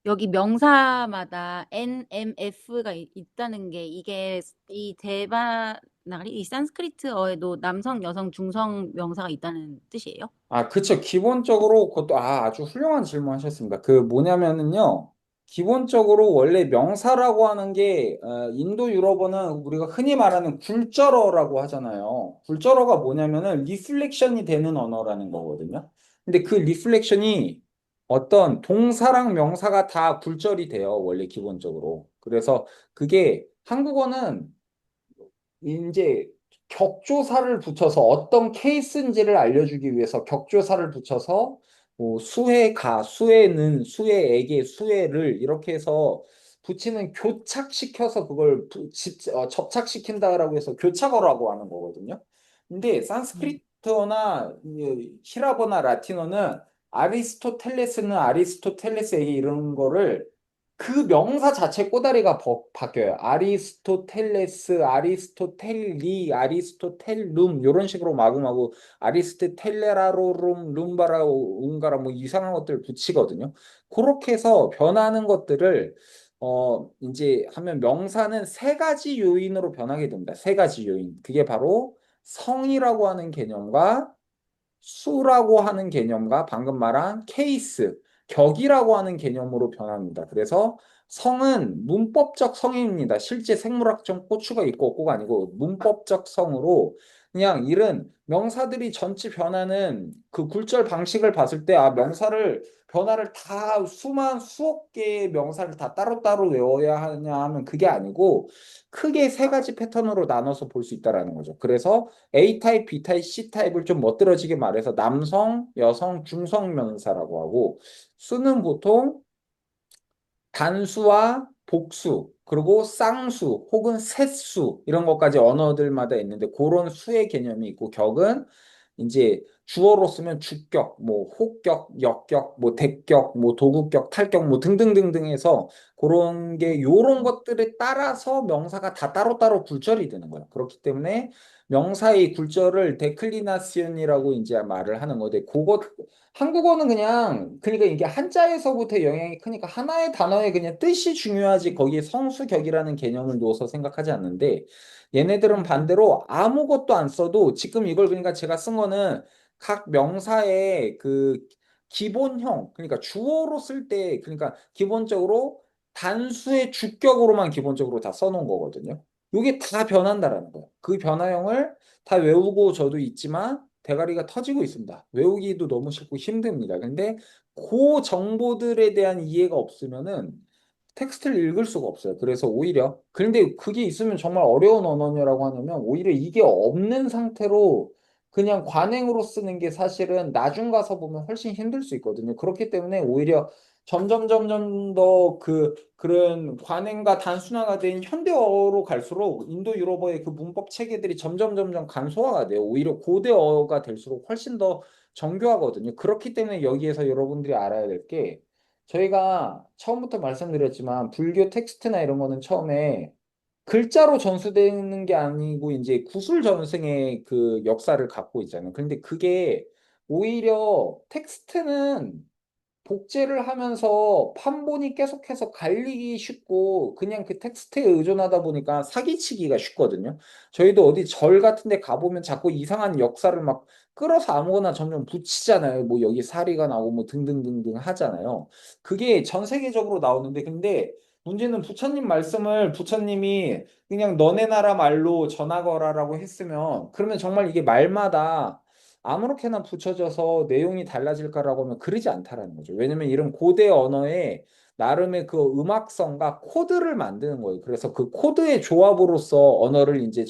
여기 명사마다 NMF가 있다는 게 이게 이 대바나리 이 산스크리트어에도 남성, 여성, 중성 명사가 있다는 뜻이에요?
아, 그쵸. 기본적으로 그것도 아주 훌륭한 질문 하셨습니다. 그 뭐냐면은요. 기본적으로 원래 명사라고 하는 게 인도 유럽어는 우리가 흔히 말하는 굴절어라고 하잖아요. 굴절어가 뭐냐면은 리플렉션이 되는 언어라는 거거든요. 근데 그 리플렉션이 어떤 동사랑 명사가 다 굴절이 돼요. 원래 기본적으로. 그래서 그게 한국어는 이제 격조사를 붙여서 어떤 케이스인지를 알려주기 위해서 격조사를 붙여서 뭐 수혜가, 수혜는, 수혜에게, 수혜를 이렇게 해서 붙이는 교착시켜서 그걸 접착시킨다라고 해서 교착어라고 하는 거거든요. 근데
음.
산스크리트어나 히라버나 라틴어는 아리스토텔레스는 아리스토텔레스에게 이런 거를 그 명사 자체 꼬다리가 바뀌어요. 아리스토텔레스, 아리스토텔리, 아리스토텔룸 이런 식으로 마구마구 아리스토텔레라로룸, 룸바라, 웅가라 뭐 이상한 것들 붙이거든요. 그렇게 해서 변하는 것들을 이제 하면 명사는 세 가지 요인으로 변하게 됩니다. 세 가지 요인. 그게 바로 성이라고 하는 개념과 수라고 하는 개념과 방금 말한 케이스, 격이라고 하는 개념으로 변합니다. 그래서 성은 문법적 성입니다. 실제 생물학적 고추가 있고 없고가 아니고 문법적 성으로 그냥 일은 명사들이 전체 변하는 그 굴절 방식을 봤을 때, 아, 변화를 다 수억 개의 명사를 다 따로따로 외워야 하냐 하면 그게 아니고 크게 세 가지 패턴으로 나눠서 볼 수 있다라는 거죠. 그래서 A타입, B타입, C타입을 좀 멋들어지게 말해서 남성, 여성, 중성 명사라고 하고, 수는 보통 단수와 복수, 그리고 쌍수 혹은 셋수 이런 것까지 언어들마다 있는데 그런 수의 개념이 있고, 격은 이제 주어로 쓰면 주격, 뭐 호격, 역격, 뭐 대격, 뭐 도구격, 탈격, 뭐 등등등등 해서 그런 게 요런 것들에 따라서 명사가 다 따로따로 굴절이 되는 거예요. 그렇기 때문에 명사의 굴절을 데클리나시온이라고 이제 말을 하는 건데, 그거 한국어는 그냥 그러니까 이게 한자에서부터 영향이 크니까 하나의 단어의 그냥 뜻이 중요하지 거기에 성수격이라는 개념을 넣어서 생각하지 않는데, 얘네들은 반대로 아무것도 안 써도 지금 이걸 그러니까 제가 쓴 거는 각 명사의 그 기본형, 그러니까 주어로 쓸 때 그러니까 기본적으로 단수의 주격으로만 기본적으로 다 써놓은 거거든요. 이게 다 변한다라는 거예요. 그 변화형을 다 외우고 저도 있지만 대가리가 터지고 있습니다. 외우기도 너무 쉽고 힘듭니다. 근데 그 정보들에 대한 이해가 없으면은 텍스트를 읽을 수가 없어요. 그래서 오히려 근데 그게 있으면 정말 어려운 언어냐라고 하냐면 오히려 이게 없는 상태로 그냥 관행으로 쓰는 게 사실은 나중 가서 보면 훨씬 힘들 수 있거든요. 그렇기 때문에 오히려 점점 더 그런 관행과 단순화가 된 현대어로 갈수록 인도 유럽어의 그 문법 체계들이 점점 간소화가 돼요. 오히려 고대어가 될수록 훨씬 더 정교하거든요. 그렇기 때문에 여기에서 여러분들이 알아야 될 게, 저희가 처음부터 말씀드렸지만 불교 텍스트나 이런 거는 처음에 글자로 전수되는 게 아니고 이제 구술 전승의 그 역사를 갖고 있잖아요. 그런데 그게 오히려 텍스트는 복제를 하면서 판본이 계속해서 갈리기 쉽고 그냥 그 텍스트에 의존하다 보니까 사기치기가 쉽거든요. 저희도 어디 절 같은 데 가보면 자꾸 이상한 역사를 막 끌어서 아무거나 점점 붙이잖아요. 뭐 여기 사리가 나오고 뭐 등등등등 하잖아요. 그게 전 세계적으로 나오는데, 근데 문제는 부처님 말씀을 부처님이 그냥 너네 나라 말로 전하거라라고 했으면, 그러면 정말 이게 말마다 아무렇게나 붙여져서 내용이 달라질까라고 하면 그러지 않다라는 거죠. 왜냐면 이런 고대 언어에 나름의 그 음악성과 코드를 만드는 거예요. 그래서 그 코드의 조합으로서 언어를 이제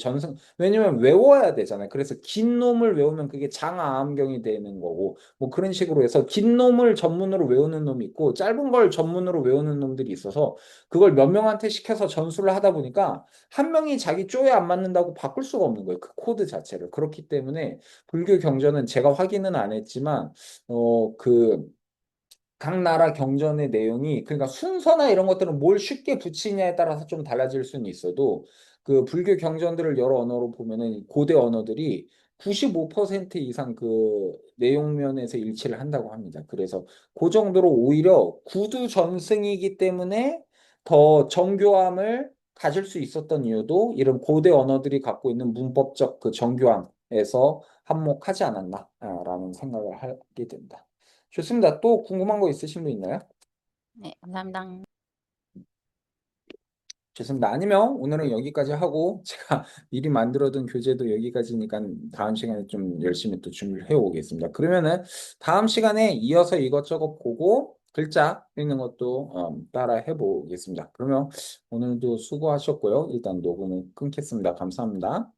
왜냐면 외워야 되잖아요. 그래서 긴 놈을 외우면 그게 장아암경이 되는 거고, 뭐 그런 식으로 해서 긴 놈을 전문으로 외우는 놈이 있고 짧은 걸 전문으로 외우는 놈들이 있어서 그걸 몇 명한테 시켜서 전수를 하다 보니까 한 명이 자기 쪼에 안 맞는다고 바꿀 수가 없는 거예요. 그 코드 자체를. 그렇기 때문에 불교 경전은 제가 확인은 안 했지만 각 나라 경전의 내용이 그러니까 순서나 이런 것들은 뭘 쉽게 붙이냐에 따라서 좀 달라질 수는 있어도 그 불교 경전들을 여러 언어로 보면은 고대 언어들이 95% 이상 그 내용면에서 일치를 한다고 합니다. 그래서 그 정도로 오히려 구두 전승이기 때문에 더 정교함을 가질 수 있었던 이유도 이런 고대 언어들이 갖고 있는 문법적 그 정교함에서 한몫하지 않았나라는 생각을 하게 됩니다. 좋습니다. 또 궁금한 거 있으신 분 있나요?
네, 감사합니다.
좋습니다. 아니면 오늘은 여기까지 하고 제가 미리 만들어둔 교재도 여기까지니까 다음 시간에 좀 열심히 또 준비를 해오겠습니다. 그러면은 다음 시간에 이어서 이것저것 보고 글자 읽는 것도 따라 해보겠습니다. 그러면 오늘도 수고하셨고요. 일단 녹음을 끊겠습니다. 감사합니다.